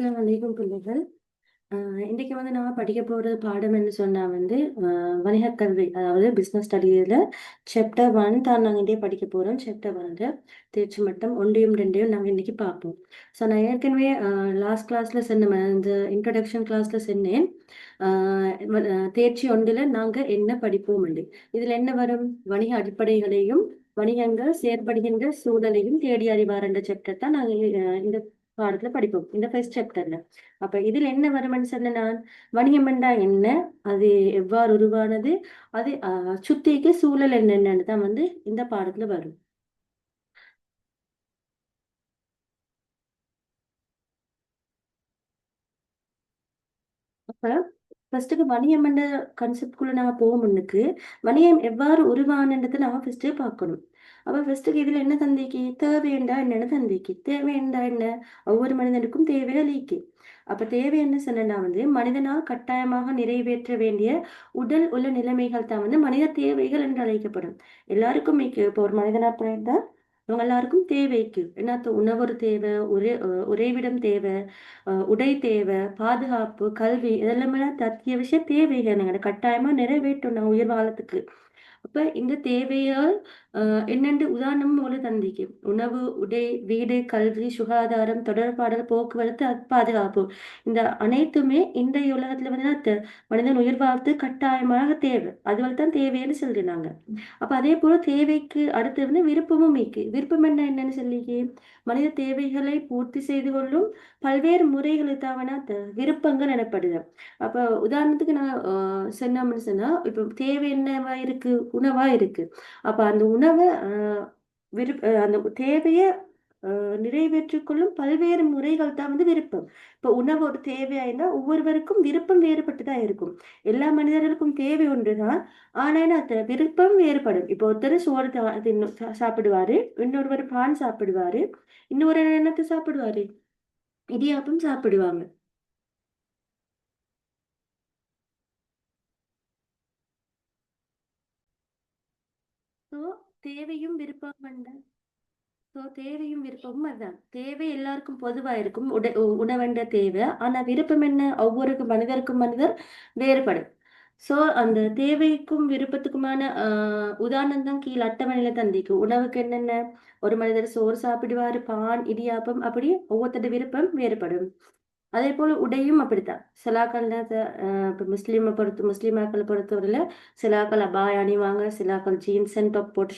வணக்கம் பிள்ளைகள். இன்னைக்கு நான் படிக்க போற பாடம் என்ன சொன்னா வணிகக் கல்வி, அதாவது பிசினஸ் ஸ்டடீஸ்ல சாப்டர் 1 தான் நாங்க இன்றைய படிக்க போறோம். சாப்டர் 1ல தேர்ச்சி மட்டம் 1யும் 2யும் நாங்க இன்னைக்கு பார்ப்போம். ஸோ நான் ஏற்கனவே லாஸ்ட் கிளாஸ்ல சொன்ன இந்த இன்ட்ரடக்ஷன் கிளாஸ்ல சொன்னேன். தேர்ச்சி 1ல நாங்க என்ன படிப்போம் உண்டு. இதுல என்ன வரும்? வணிக அடிப்படைகளையும் வணிகங்கள் செயற்படுகின்ற சூழலையும் தேடி அறிவார் என்ற சாப்டர் தான் நாங்க இந்த பாடத்துல படிப்போம், இந்த ஃபர்ஸ்ட் சாப்டர்ல. அப்ப இதுல என்ன வரும்னு சொன்ன நான், வணிகம் என்றா என்ன, அது எவ்வாறு உருவானது, அது சுத்திக்கு சூழல் என்னென்னு தான் இந்த பாடத்துல வரும். அப்ப ஃபர்ஸ்ட்டுக்கு வணிகம் என்ற கான்செப்ட்குள்ள நாங்க போக முன்னுக்கு, வணிகம் எவ்வாறு உருவானன்றதை நாம ஃபர்ஸ்ட்டு பார்க்கணும். அப்ப ஃபர்ஸ்ட்டுக்கு இதுல என்ன தந்தைக்கு தேவை என்றா என்னன்னு தந்தைக்கு தேவை என்றா என்ன, ஒவ்வொரு மனிதனுக்கும் தேவைகள் இருக்கு. அப்ப தேவை என்ன சொன்னா மனிதனால் கட்டாயமாக நிறைவேற்ற வேண்டிய உடல் உள்ள நிலைமைகள் தான் மனித தேவைகள் என்று அழைக்கப்படும். எல்லாருக்கும் இருக்கு. இப்போ ஒரு மனிதனா பிறந்தா அவங்க எல்லாருக்கும் தேவைக்கு என்னத்த உணவு ஒரு தேவை, உறைவிடம் தேவை, உடை தேவை, பாதுகாப்பு, கல்வி இதெல்லாமே அத்தியாவசிய தேவைகள் கட்டாயமா நிறைவேற்றணும் உயிர் வாழத்துக்கு. அப்ப இந்த தேவையால் என்னென்று உதாரணம் ஒரு தந்திக்கு உணவு, உடை, வீடு, கல்வி, சுகாதாரம், தொடர்பாடல், போக்குவரத்து, பாதுகாப்பு, இந்த அனைத்துமே இன்றைய உலகத்துல மனிதன் உயிர் வாழ்த்து கட்டாயமாக தேவை. அதுவரை தான் தேவைன்னு சொல்றாங்க. அப்ப அதே போல தேவைக்கு அடுத்து விருப்பமும் இருக்கு. விருப்பம் என்னன்னு சொல்லி மனித தேவைகளை பூர்த்தி செய்து கொள்ளும் பல்வேறு முறைகளை தான் விருப்பங்கள் எனப்படுது. அப்ப உதாரணத்துக்கு நான் சொன்னோம்னு சொன்னா, இப்ப தேவை என்னவா இருக்கு? உணவா இருக்கு. அப்ப அந்த உணவ அந்த தேவைய நிறைவேற்றிக் கொள்ளும் பல்வேறு முறைகள் தான் விருப்பம். இப்ப உணவு ஒரு தேவையா இருந்தா ஒவ்வொருவருக்கும் விருப்பம் வேறுபட்டு தான் இருக்கும். எல்லா மனிதர்களுக்கும் தேவை ஒன்றுதான். ஆனா என்ன விருப்பம் வேறுபடும். இப்போ ஒருத்தர் சோறு சாப்பிடுவாரு, இன்னொருவர் பான் சாப்பிடுவாரு, இன்னொரு என்னத்த சாப்பிடுவாரு? இடியாப்பம் சாப்பிடுவாங்க. ஸோ தேவையும் விருப்பம் தேவையும் விருப்பமும் அதுதான். தேவை எல்லாருக்கும் பொதுவா இருக்கும். உணவென்ற தேவை. ஆனா விருப்பம் என்ன? ஒவ்வொரு மனிதருக்கும் மனிதர் வேறுபடும். சோ அந்த தேவைக்கும் விருப்பத்துக்குமான உதாரணம் தான் கீழ அட்டவணையில தந்திக்கும். உணவுக்கு என்னென்ன? ஒரு மனிதர் சோறு சாப்பிடுவாரு, பான், இடியாப்பம் அப்படி ஒவ்வொருத்தருடைய விருப்பம் வேறுபடும். அதே போல உடையும் அப்படித்தான். சிலாக்கள்ல இப்போ முஸ்லிமாக்களை பொறுத்தவரையில சிலாக்கள் அபாய் அணிவாங்க, சிலாக்கள் ஜீன்ஸ் அண்ட் டாப் போட்டு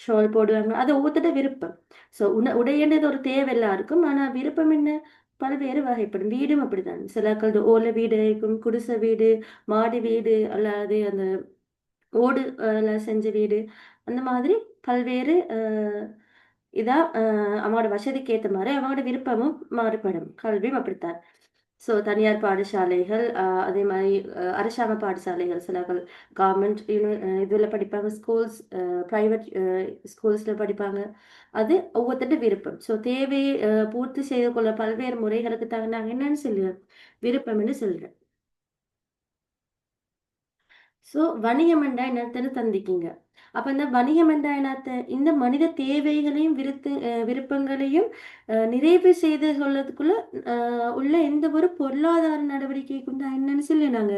ஷால் போடுவாங்க. அது ஒவ்வொருத்தட விருப்பம். ஸோ உடைன்றது ஒரு தேவை எல்லாருக்கும். ஆனா விருப்பம் என்ன? பல்வேறு வகைப்படும். வீடும் அப்படித்தான். சிலாக்கள் ஓலை வீடு இருக்கும், குடிசை வீடு, மாடி வீடு, அல்லது அந்த ஓடு செஞ்ச வீடு, அந்த மாதிரி பல்வேறு இதா அவங்களோட வசதிக்கு ஏத்த மாரி அவங்களோட விருப்பமும் மாறுபடும். கல்வியும் அப்படித்தான். ஸோ தனியார் பாடசாலைகள், அதே மாரி அரசாங்க பாடசாலைகள், சிலர்கள் கவர்மெண்ட் இதுல படிப்பாங்க. ஸ்கூல்ஸ், பிரைவேட் ஸ்கூல்ஸ்ல படிப்பாங்க. அது ஒவ்வொருத்தருடைய விருப்பம். ஸோ தேவையை பூர்த்தி செய்து கொள்ள பல்வேறு முறைகளுக்கு நாங்க என்னன்னு சொல்லுவேன்? விருப்பம்ன்னு சொல்றேன். ஸோ வணிகம் என்றா என்னத்தன்னு தந்திக்கீங்க. அப்ப இந்த வணிகம் என்றா என்னத்த? இந்த மனித தேவைகளையும் விருப்பங்களையும் நிறைவு செய்து கொள்ளதுக்குள்ள உள்ள எந்த ஒரு பொருளாதார நடவடிக்கைக்கும் தான் என்னன்னு சொல்லி நாங்க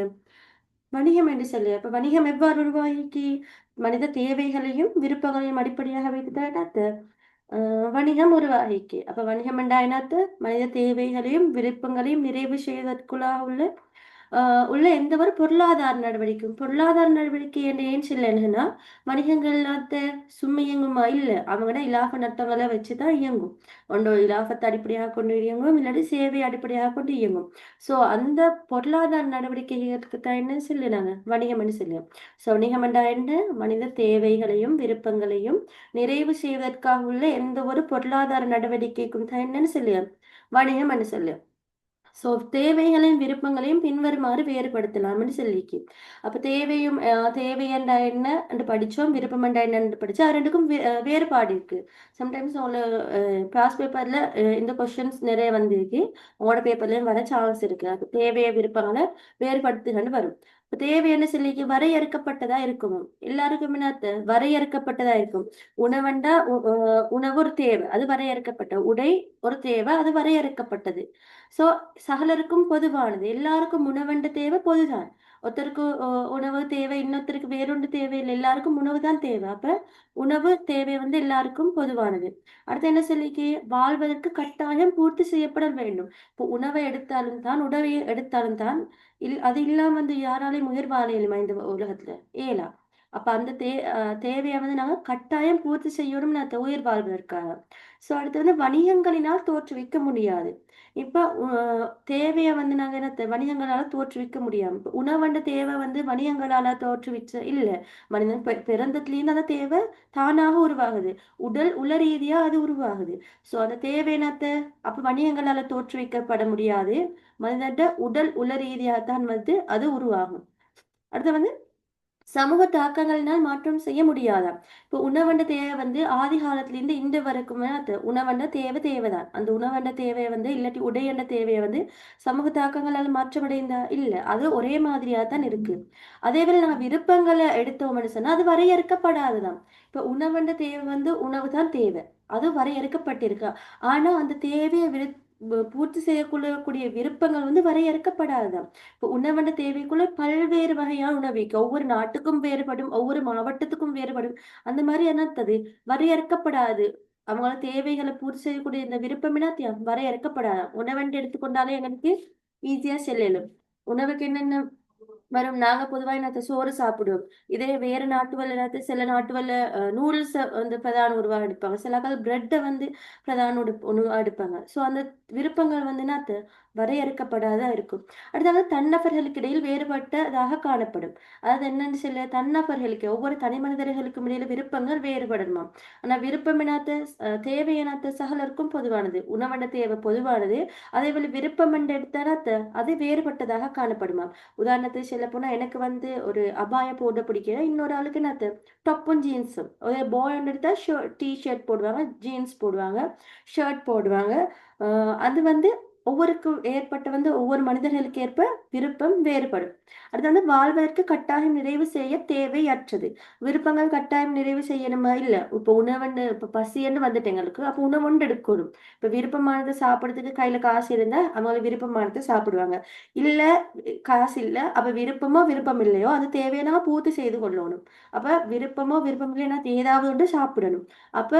வணிகம் என்று சொல்லி. அப்ப வணிகம் எவ்வாறு உருவாகி மனித தேவைகளையும் விருப்பங்களையும் அடிப்படையாக வைத்துதான் என்னத்த வணிகம் உருவாகிக்கு. அப்ப வணிகம் என்றா என்னத்த? மனித தேவைகளையும் விருப்பங்களையும் நிறைவு செய்வதற்குள்ளாக உள்ள எந்த ஒரு பொருளாதார நடவடிக்கையும் பொருளாதார நடவடிக்கை என்று ஏன் சொல்லணும்னா வணிகங்கள் எல்லாத்த சும்மா இயங்குமா இல்ல, அவங்க இலாப நட்டங்களை வச்சுதான் இயங்கும். ஒன்று இலாபத்தை அடிப்படையாக கொண்டு இயங்கும், இல்லாட்டி சேவை அடிப்படையாக கொண்டு இயங்கும். சோ அந்த பொருளாதார நடவடிக்கைகளுக்கு தான் என்ன சொல்லுனாங்க? வணிகம் என்று சொல்லுவோம். சோ வணிகம் என்றா என்ன? மனித தேவைகளையும் விருப்பங்களையும் நிறைவு செய்வதற்காக உள்ள எந்த ஒரு பொருளாதார நடவடிக்கைக்கும் தான் என்னன்னு சொல்லுவோம்? வணிகம் என்று சொல்லுவோம். ஸோ தேவைகளையும் விருப்பங்களையும் பின்வருமாறு வேறுபடுத்தலாம்னு சொல்லிக்கு. அப்ப தேவை என்றா என்ன என்று படிச்சோம், விருப்பம் என்றா என்னன்னு படிச்சோம். அது ரெண்டுக்கும் வேறுபாடு இருக்கு. சம்டைம்ஸ் உங்களோட பாஸ் பேப்பர்ல இந்த கொஸ்டின்ஸ் நிறைய வந்திருக்கு. உங்களோட பேப்பர்லயும் வர சான்ஸ் இருக்கு. அது தேவையை விருப்பங்களை வேறுபடுத்துகன்னு வரும். இப்ப தேவை என்ன சொல்லிக்கு வரையறுக்கப்பட்டதா இருக்கும். எல்லாருக்கும் என்ன வரையறுக்கப்பட்டதா இருக்கும். உணவண்டா உணவு ஒரு தேவை, அது வரையறுக்கப்பட்ட. உடை ஒரு தேவை, அது வரையறுக்கப்பட்டது. சோ சகலருக்கும் பொதுவானது. எல்லாருக்கும் உணவண்ட தேவை பொதுதான். ஒருத்தருக்கு உணவு தேவை, இன்னொருத்தருக்கு வேறொன்று தேவையில்லை. எல்லாருக்கும் உணவு தான் தேவை. அப்ப உணவு தேவை வந்து எல்லாருக்கும் பொதுவானது. அடுத்து என்ன சொல்லிக்கு வாழ்வதற்கு கட்டாயம் பூர்த்தி செய்யப்பட வேண்டும். இப்போ உணவை எடுத்தாலும் தான், உணவை எடுத்தாலும் தான், அது இல்லாம வந்து யாராலையும் உயிர் வாழ இயலுமா இந்த உலகத்துல? இயலா. அப்ப அந்த தேவைய வந்து நாங்க கட்டாயம் பூர்த்தி செய்யணும்னு உயிர் வாழ்வதற்காக. சோ அடுத்து வந்து வணிகங்களினால் தோற்றுவிக்க முடியாது. இப்ப தேவைய வந்து நாங்க வணிகங்களால தோற்றுவிக்க முடியாம. இப்ப உணவண்ட தேவை வந்து வணிகங்களால தோற்றுவிச்ச இல்ல. மனிதன் பிறந்ததுலேருந்து அந்த தேவை தானாக உருவாகுது. உள ரீதியா அது உருவாகுது. சோ அந்த தேவை அப்ப வணிகங்களால தோற்றுவிக்கப்பட முடியாது. மனிதன்ட உள ரீதியா தான் வந்து அது உருவாகும். அடுத்து வந்து சமூக தாக்கங்களினால் மாற்றம் செய்ய முடியாதாம். இப்போ உணவண்ட தேவை வந்து ஆதி காலத்திலிருந்து இன்று வரைக்குமே உணவண்ட தேவை தேவைதான். அந்த உணவண்ட தேவையை வந்து இல்லாட்டி உடையண்ட தேவையை வந்து சமூக தாக்கங்களால் மாற்றமடைந்தா இல்ல. அது ஒரே மாதிரியா தான் இருக்கு. அதே போல நம்ம விருப்பங்களை எடுத்தோம்னு சொன்னா அது வரையறுக்கப்படாததாம். இப்போ உணவண்ட தேவை வந்து உணவு தான் தேவை. அது வரையறுக்கப்பட்டிருக்கு. ஆனா அந்த தேவையை பூர்த்தி செய்யக்கூடிய விருப்பங்கள் வந்து வரையறுக்கப்படாததாம். இப்போ உணவண்ட தேவைக்குள்ள பல்வேறு வகையான உணவு இருக்கு. ஒவ்வொரு நாட்டுக்கும் வேறுபடும், ஒவ்வொரு மாவட்டத்துக்கும் வேறுபடும். அந்த மாதிரி என்னத்தது வரையறுக்கப்படாது. அவங்களோட தேவைகளை பூர்த்தி செய்யக்கூடிய இந்த விருப்பம் என்னத்தியா வரையறுக்கப்படாது. உணவென்று எடுத்துக்கொண்டாலே எங்களுக்கு ஈஸியா செல்லலும். உணவுக்கு என்னென்ன வரும் நாங்க பொதுவா என்னத்த சோறு சாப்பிடுவோம். இதே வேற நாட்டுவல்ல என்னத்த சில நாட்டுவல்ல நூடுல்ஸ வந்து பிரதான உணவா எடுப்பாங்க. சில ஆட்கள் பிரெட்ட வந்து பிரதான உணவா எடுப்பாங்க. சோ அந்த விருப்பங்கள் வந்து என்னத்த வரையறுக்கப்படாததா இருக்கும். அடுத்தது தன்னபர்களுக்கு இடையில் வேறுபட்டதாக காணப்படும். அதாவது என்னன்னு சொல்ல தன்னபர்களுக்கு ஒவ்வொரு தனி மனிதர்களுக்கும் இடையில விருப்பங்கள் வேறுபடணுமாம். ஆனா விருப்பம் என்னத்த தேவை என்னத்த சகலருக்கும் பொதுவானது. உணவண்ட தேவை பொதுவானது. அதேபோல விருப்பம் என்று எடுத்த அது வேறுபட்டதாக காணப்படுமாம். உதாரணத்துக்கு சொல்ல போனா எனக்கு வந்து ஒரு அபாய போட பிடிக்கல. இன்னொரு ஆளுக்கு என்னது டப்பும் ஜீன்ஸும். ஒரு பாய் எடுத்தா டி ஷர்ட் போடுவாங்க, ஜீன்ஸ் போடுவாங்க, ஷர்ட் போடுவாங்க. அது வந்து ஒவ்வொருக்கும் ஏற்பட்ட வந்து ஒவ்வொரு மனிதர்களுக்கு ஏற்ப விருப்பம் வேறுபடும். அடுத்து வந்து வாழ்வதற்கு கட்டாயம் நிறைவு செய்ய தேவையற்றது. விருப்பங்கள் கட்டாயம் நிறைவு செய்யணுமா இல்ல. இப்ப உணவுன்னு இப்ப பசின்னு வந்துட்டு எங்களுக்கு அப்ப உணவுண்டு எடுக்கணும். இப்ப விருப்பமானதை சாப்பிடுறதுக்கு கையில காசு இருந்தா அவங்க விருப்பமானதை சாப்பிடுவாங்க. இல்ல காசு இல்ல. அப்ப விருப்பமோ விருப்பம் இல்லையோ அது தேவையான பூர்த்தி செய்து கொள்ளணும். அப்ப விருப்பமோ விருப்பம் இல்லைன்னா ஏதாவது ஒன்று சாப்பிடணும். அப்ப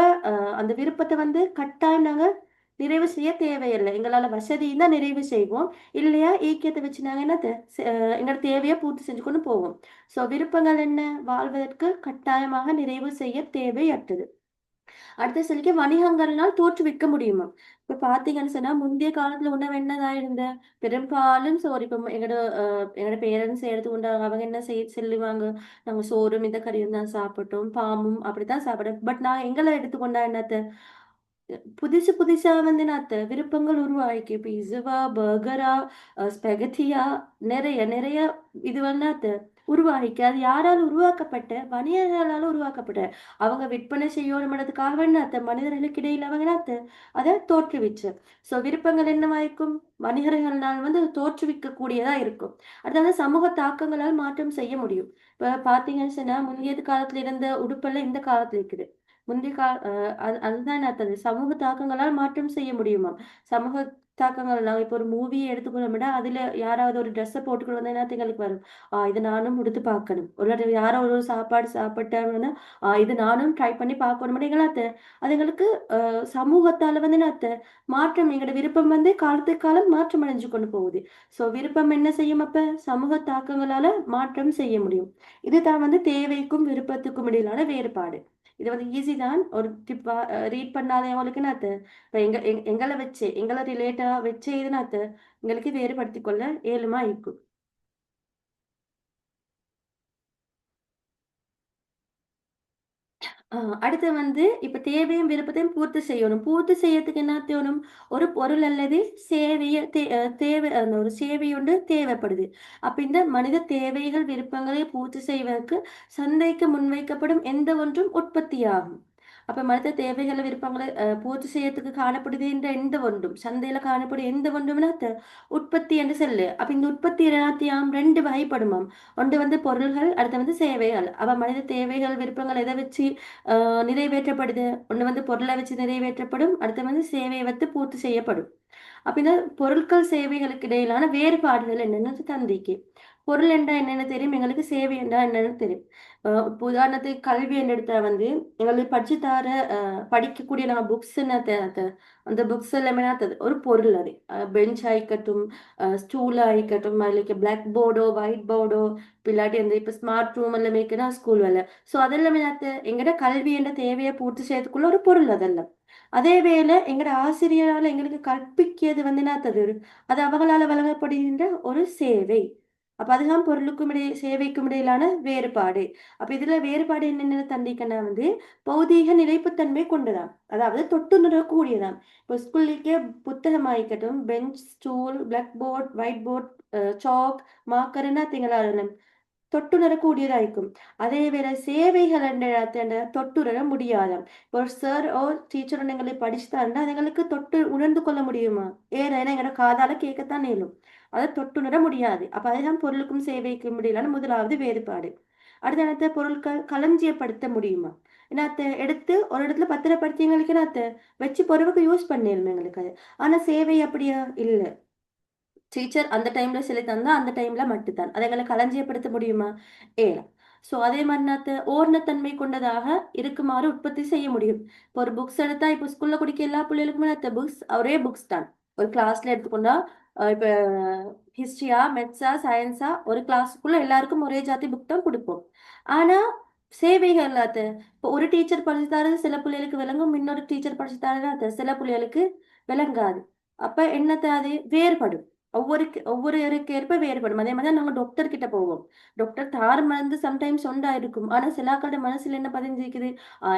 அந்த விருப்பத்தை வந்து கட்டாயம் நாங்க நிறைவு செய்ய தேவையில்லை. எங்களால வசதி இருந்தா நிறைவு செய்வோம். இல்லையா ஈக்கியத்தை வச்சு நாங்க என்னத்த எங்களோட தேவையை பூர்த்தி செஞ்சு கொண்டு போவோம். சோ விருப்பங்கள் என்ன வாழ்வதற்கு கட்டாயமாக நிறைவு செய்ய தேவையற்றது. அடுத்த சொல்லிக்க வணிகங்கள்னால் தோற்றுவிக்க முடியுமா? இப்ப பார்த்தீங்கன்னு சொன்னா, முந்தைய காலத்துல உணவு என்னதா இருந்த? பெரும்பாலும் சோறு. இப்ப எங்களோட பேரண்ட்ஸ் எடுத்துக்கொண்டாங்க. அவங்க என்ன சொல்லுவாங்க? நாங்க சோறும், இந்த கறியும் தான் சாப்பிட்டோம். பாம்பும் அப்படித்தான் சாப்பிட்டோம். பட் நான் எங்கள எடுத்துக்கொண்டா என்னத்த? புதுசு புதுசா வந்து விருப்பங்கள் உருவாயிருக்கு. பிஸ்ஸா, பர்கரா, ஸ்பெகத்தியா நிறைய இது வந்து உருவாகிக்கு. அது யாரால் உருவாக்கப்பட்ட? வணிகர்களால உருவாக்கப்பட்ட. அவங்க விற்பனை செய்யணும்ன்றதுக்காக மனிதர்களுக்கு இடையில அவங்க அதை தோற்றுவிச்சு. சோ விருப்பங்கள் என்னவாயிருக்கும்? வணிகர்களால் வந்து தோற்றுவிக்க கூடியதா இருக்கும். அதாவது சமூக தாக்கங்களால் மாற்றம் செய்ய முடியும். இப்ப பாத்தீங்கன்னு சொன்னா முந்தைய காலத்துல இருந்த உடுப்பெல்லாம் இந்த காலத்துல இருக்குது. முந்தைய கா அதுதான் அது சமூக தாக்கங்களால் மாற்றம் செய்ய முடியுமாம். சமூக தாக்கங்கள் நாங்க இப்போ ஒரு மூவியே எடுத்துக்கணும்னா, அதுல யாராவது ஒரு ட்ரெஸ்ஸ போட்டுக்கிட்டு வந்தா எங்களுக்கு வரும். இது நானும் உடுத்து பார்க்கணும். ஒரு யாரோ ஒரு சாப்பாடு சாப்பிட்டாங்கன்னா, இது நானும் ட்ரை பண்ணி பார்க்கணும்னு அது எங்களுக்கு சமூகத்தால வந்து மாற்றம் எங்களோட விருப்பம் வந்து காலத்துக்கு காலம் மாற்றம் அடைஞ்சு கொண்டு போகுது. சோ விருப்பம் என்ன செய்யும் அப்ப? சமூக தாக்கங்களால மாற்றம் செய்ய முடியும். இதுதான் வந்து தேவைக்கும் விருப்பத்துக்கும் இடையிலான வேறுபாடு. இது வந்து ஈஸி தான். ஒரு டிப்பா ரீட் பண்ணாதவங்களுக்கு இப்ப எங்கள வச்சு, எங்கள ரிலேட்டா வச்சு இது எங்களுக்கு வேறுபடுத்திக் கொள்ள இயலுமா இருக்கும். ஆ அடுத்து வந்து இப்ப தேவையும் விருப்பத்தையும் பூர்த்தி செய்யணும். பூர்த்தி செய்யறதுக்கு என்ன தேவணும்? ஒரு பொருள் அல்லது சேவைய தே அ தேவை அந்த ஒரு சேவை ஒன்று தேவைப்படுது. அப்ப இந்த மனித தேவைகள், விருப்பங்களை பூர்த்தி செய்வதற்கு சந்தைக்கு முன்வைக்கப்படும் எந்த ஒன்றும் உற்பத்தியாகும். அப்ப மனித தேவைகளை விருப்பங்களை பூர்த்தி செய்யறதுக்கு காணப்படுகின்ற எந்த ஒன்றும் சந்தையில காணப்படும் எந்த ஒன்றும்னா உற்பத்தி என்று சொல்லு. அப்ப இந்த உற்பத்தி எல்லாத்தையும் ரெண்டு வகைப்படுமாம். ஒன்று வந்து பொருள்கள், அடுத்து வந்து சேவைகள். அப்ப மனித தேவைகள் விருப்பங்கள் எதை வச்சு நிறைவேற்றப்படுது? ஒன்று வந்து பொருளை வச்சு நிறைவேற்றப்படும், அடுத்து வந்து சேவையை வைத்து பூர்த்தி செய்யப்படும். அப்படின்னா பொருட்கள் சேவைகளுக்கு இடையிலான வேறுபாடுகள் என்னன்னு தந்திக்கு. பொருள் என்றால் என்னென்ன தெரியும், எங்களுக்கு சேவை என்றால் என்னன்னு தெரியும். இப்போ உதாரணத்துக்கு கல்வி என்று எடுத்தா வந்து எங்களுக்கு படிச்சு தர படிக்கக்கூடிய நாங்கள் புக்ஸ் அந்த புக்ஸ் எல்லாமே ஒரு பொருள். அது பெஞ்ச் ஆயிக்கட்டும், ஸ்டூல் ஆயிக்கட்டும், அதுக்கு பிளாக் போர்டோ ஒயிட் போர்டோ, இல்லாட்டி அந்த இப்போ ஸ்மார்ட் ரூம் எல்லாமே இருக்குன்னா ஸ்கூல் வேலை. ஸோ அதெல்லாமே எங்கிட்ட கல்வி என்ற தேவையை பூர்த்தி செய்யறதுக்குள்ள ஒரு பொருள் அதெல்லாம். அதே வேளை எங்கட ஆசிரியரால் எங்களுக்கு கற்பிக்கிறது வந்து என்னத்தது, அது அவங்களால வழங்கப்படுகின்ற ஒரு சேவை. அப்ப அதுதான் பொருளுக்கும் இடையே சேவைக்கும் இடையிலான வேறுபாடு. அப்ப இதுல வேறுபாடு என்னென்ன தண்டிக்கன்னா வந்து பௌதீக நிலைப்புத்தன்மை கொண்டதாம், அதாவது தொட்டுணரக்கூடியதாம். இப்போ ஸ்கூல்லுக்கே புத்தகம் ஆயிக்கட்டும், bench, stool, black board, white board, chalk, மார்க்கர்னா திங்களாலும் தொட்டுணரக்கூடியதாയിരിക്കും. அதே வேளை சேவைகள் தொட்டுணர முடியாதாம். இப்போ ஒரு சார் ஓ டீச்சர் எங்களை படிச்சுட்டாருன்னா அதுங்களுக்கு தொட்டு உணர்ந்து கொள்ள முடியுமா? ஏன்னா எங்களோட காதால கேட்கத்தான் இயலும். அதை தொட்டுணர முடியாது. அப்ப அதுதான் பொருளுக்கும் சேவைக்கும் இடையிலான முதலாவது வேறுபாடு. அடுத்த இடத்த பொருட்கள் களஞ்சியப்படுத்த முடியுமா? என்னத்த எடுத்து ஒரு இடத்துல பத்திரப்படுத்தி எங்களுக்கு என்னத்த வச்சு பொருளுக்கு யூஸ் பண்ணிடணும் எங்களுக்கு அது. ஆனா சேவை அப்படியா இல்ல. டீச்சர் அந்த டைம்ல சொல்லி தந்தா அந்த டைம்ல மட்டும்தான் அதை எங்களை களஞ்சியப்படுத்த முடியுமா? ஏலாம். ஸோ அதே மாதிரி ஓர்ணத்தன்மை கொண்டதாக இருக்குமாறு உற்பத்தி செய்ய முடியும். இப்போ ஒரு புக்ஸ் எடுத்தா இப்போ ஸ்கூல்ல குடிக்க எல்லா பிள்ளைகளுக்குமே புக்ஸ் ஒரே புக்ஸ் தான். ஒரு கிளாஸ்ல எடுத்துக்கொண்டா இப்போ ஹிஸ்டரியா மெத்ஸா சயின்ஸா ஒரு கிளாஸுக்குள்ள எல்லாருக்கும் ஒரே ஜாதி புக் தான் கொடுப்போம். ஆனா சேவைகள் இப்போ ஒரு டீச்சர் படிச்சு தரது சில பிள்ளைகளுக்கு விளங்கும், இன்னொரு டீச்சர் படிச்சு தரது சில பிள்ளைகளுக்கு விளங்காது. அப்ப என்னத்த அது வேறுபடும். ஒவ்வொருவருக்கு ஏற்ப வேறுபடும். அதே மாதிரி நாங்க டாக்டர் கிட்ட போவோம். டாக்டர் தார மருந்து சம்டைம்ஸ் உண்டா இருக்கும். ஆனா சிலாக்களோட மனசுல என்ன பதிஞ்சிருக்குது?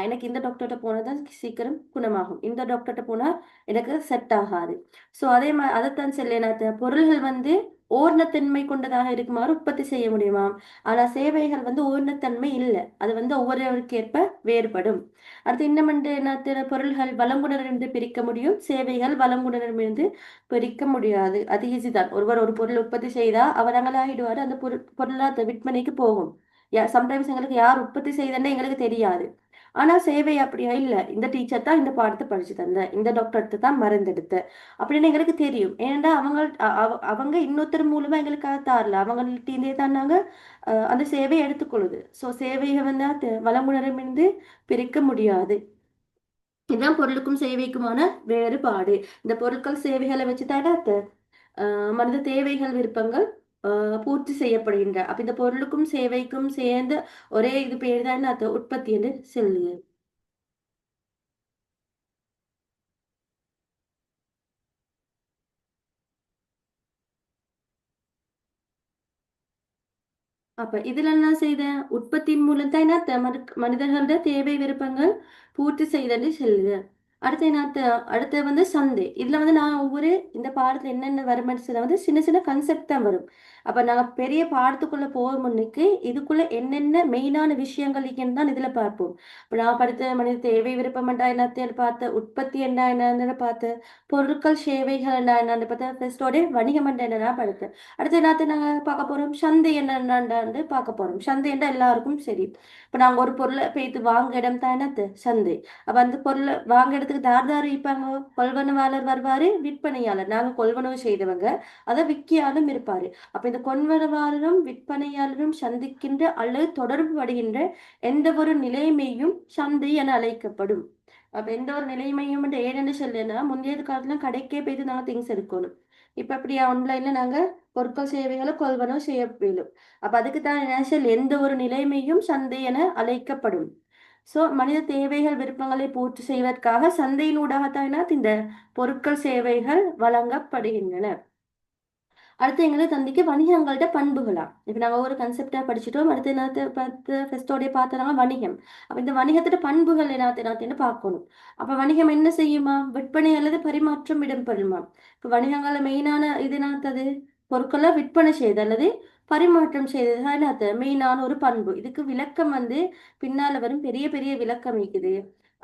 எனக்கு இந்த டாக்டர்ட்ட போனா தான் சீக்கிரம் குணமாகும். இந்த டாக்டர்ட்ட போனா எனக்கு செட் ஆகாது. ஸோ அதே அதைத்தான் சொல்லேன், பொருள்கள் வந்து ஓர்ணத்தன்மை கொண்டதாக இருக்குமாறு உற்பத்தி செய்ய முடியுமாம். ஆனா சேவைகள் வந்து ஓர்ணத்தன்மை இல்லை. அது வந்து ஒவ்வொருவருக்கு ஏற்ப வேறுபடும். அடுத்து இன்னும் என்ன பொருள்கள் வழங்குனரிலிருந்து பிரிக்க முடியும், சேவைகள் வழங்குனரிடமிருந்து பிரிக்க முடியாது. அது ஈஸி தான். ஒருவர் ஒரு பொருள் உற்பத்தி செய்தா அவர் அங்கலாகிடுவாரு, அந்த பொருளா விற்பனைக்கு போகும். சம்டைம்ஸ் எங்களுக்கு யார் உற்பத்தி செய்தன்னு எங்களுக்கு தெரியாது. ஆனா சேவை அப்படியா இல்ல. இந்த டீச்சர் தான் இந்த பாடத்தை படிச்சு தந்த, இந்த டாக்டர் தான் மருந்தெடுத்த அப்படின்னு எங்களுக்கு தெரியும். ஏன்னா அவங்க இன்னொருத்தர் மூலமா எங்களுக்காக தாரல, அவங்கள்ட்டே தான் நாங்க அந்த சேவையை எடுத்துக்கொள்ளுது. ஸோ சேவையை வந்து வழங்குனரிடமிருந்து பிரிக்க முடியாது. இதுதான் பொருளுக்கும் சேவைக்குமான வேறுபாடு. இந்த பொருட்கள் சேவைகளை வச்சுதானே மனித தேவைகள் விருப்பங்கள் பூர்த்தி செய்யப்படுகின்ற. அப்ப இந்த பொருளுக்கும் சேவைக்கும் சேர்ந்த ஒரே இது பேர் தான் உற்பத்தி என்று சொல்லுங்க. அப்ப இதுல என்ன செய்த உற்பத்தியின் மூலம் தான் என்ன மனிதர்களோட தேவை விருப்பங்கள் பூர்த்தி செய்தன்னு சொல்லுது. அடுத்து என்ன அடுத்து வந்து சந்தை. இதுல வந்து நான் ஒவ்வொரு இந்த பாடத்துல என்னென்ன வருமென்னு வந்து சின்ன சின்ன கன்செப்ட் தான் வரும். அப்ப நாங்க பெரிய பாடத்துக்குள்ள போக முன்னுக்கு இதுக்குள்ள என்னென்ன மெயினான விஷயங்கள் இருக்குன்னு தான் இதுல பார்ப்போம். இப்ப நான் படித்த மனித தேவை விருப்பம் என்றா என்னத்தையும் பார்த்த, உற்பத்தி என்ன என்னன்னு பார்த்த, பொருட்கள் சேவைகள் என்ன என்னன்னு பார்த்த, ஃபர்ஸ்டோட வணிகம் என்ன என்னன்னா படித்தேன். அடுத்து என்னத்த நாங்க பார்க்க போறோம், சந்தை என்னென்னு பார்க்க போறோம். சந்தை என்றா எல்லாருக்கும் சரி. இப்ப நாங்க ஒரு பொருளை போயிட்டு வாங்க இடம் தான் என்னது சந்தை. அப்ப அந்த பொருளை வாங்க இடத்துக்கு தார் இருப்பாங்க. கொள்வனவாளர் வருவாரு, விற்பனையாளர், நாங்க கொள்வனவு செய்தவங்க, அதை விக்கியாலும் இருப்பாரு. அப்ப இந்த கொள்வனவாளரும் விற்பனையாளரும் சந்திக்கின்ற அல்லது தொடர்பு படுகின்ற எந்த ஒரு நிலைமையும் சந்தை என அழைக்கப்படும். அப்ப எந்த ஒரு நிலைமையும் ஏன்னு சொல்லுன்னா முந்தைய காலத்துல கடைக்கே போயிட்டு நாங்க திங்ஸ் எடுக்கணும். இப்ப அப்படியா ஆன்லைன்ல நாங்க பொருட்கள் சேவைகளை கொள்வனவு செய்ய இயலும். அப்ப அதுக்கு தான் எந்த ஒரு நிலைமையும் சந்தை என அழைக்கப்படும். சோ மனித தேவைகள் விருப்பங்களை பூர்த்தி செய்வதற்காக சந்தையினூடாகத்தான் இந்த பொருட்கள் சேவைகள் வழங்கப்படுகின்றன. அடுத்து எங்களுக்கு தந்திக்கு வணிகங்கள்ட்ட பண்புகளா. இப்ப நாங்க ஒரு கன்செப்டா படிச்சுட்டோம். அடுத்து என்னத்த பார்த்து ஃபர்ஸ்டோடய பார்த்தோம்னா வணிகம். அப்ப இந்த வணிகத்தோட பண்புகள் என்னத்துன்னு பார்க்கணும். அப்ப வணிகம் என்ன செய்யுமா? விற்பனை அல்லது பரிமாற்றம் இடம்பெறுமா? இப்ப வணிகங்கள்ல மெயினான இது என்னத்தது? பொருட்களை விற்பனை செய்து அல்லது பரிமாற்றம் செய்தது என்னத்த மெயினான ஒரு பண்பு. இதுக்கு விளக்கம் வந்து பின்னால வரும் பெரிய பெரிய விளக்கம் இருக்குது.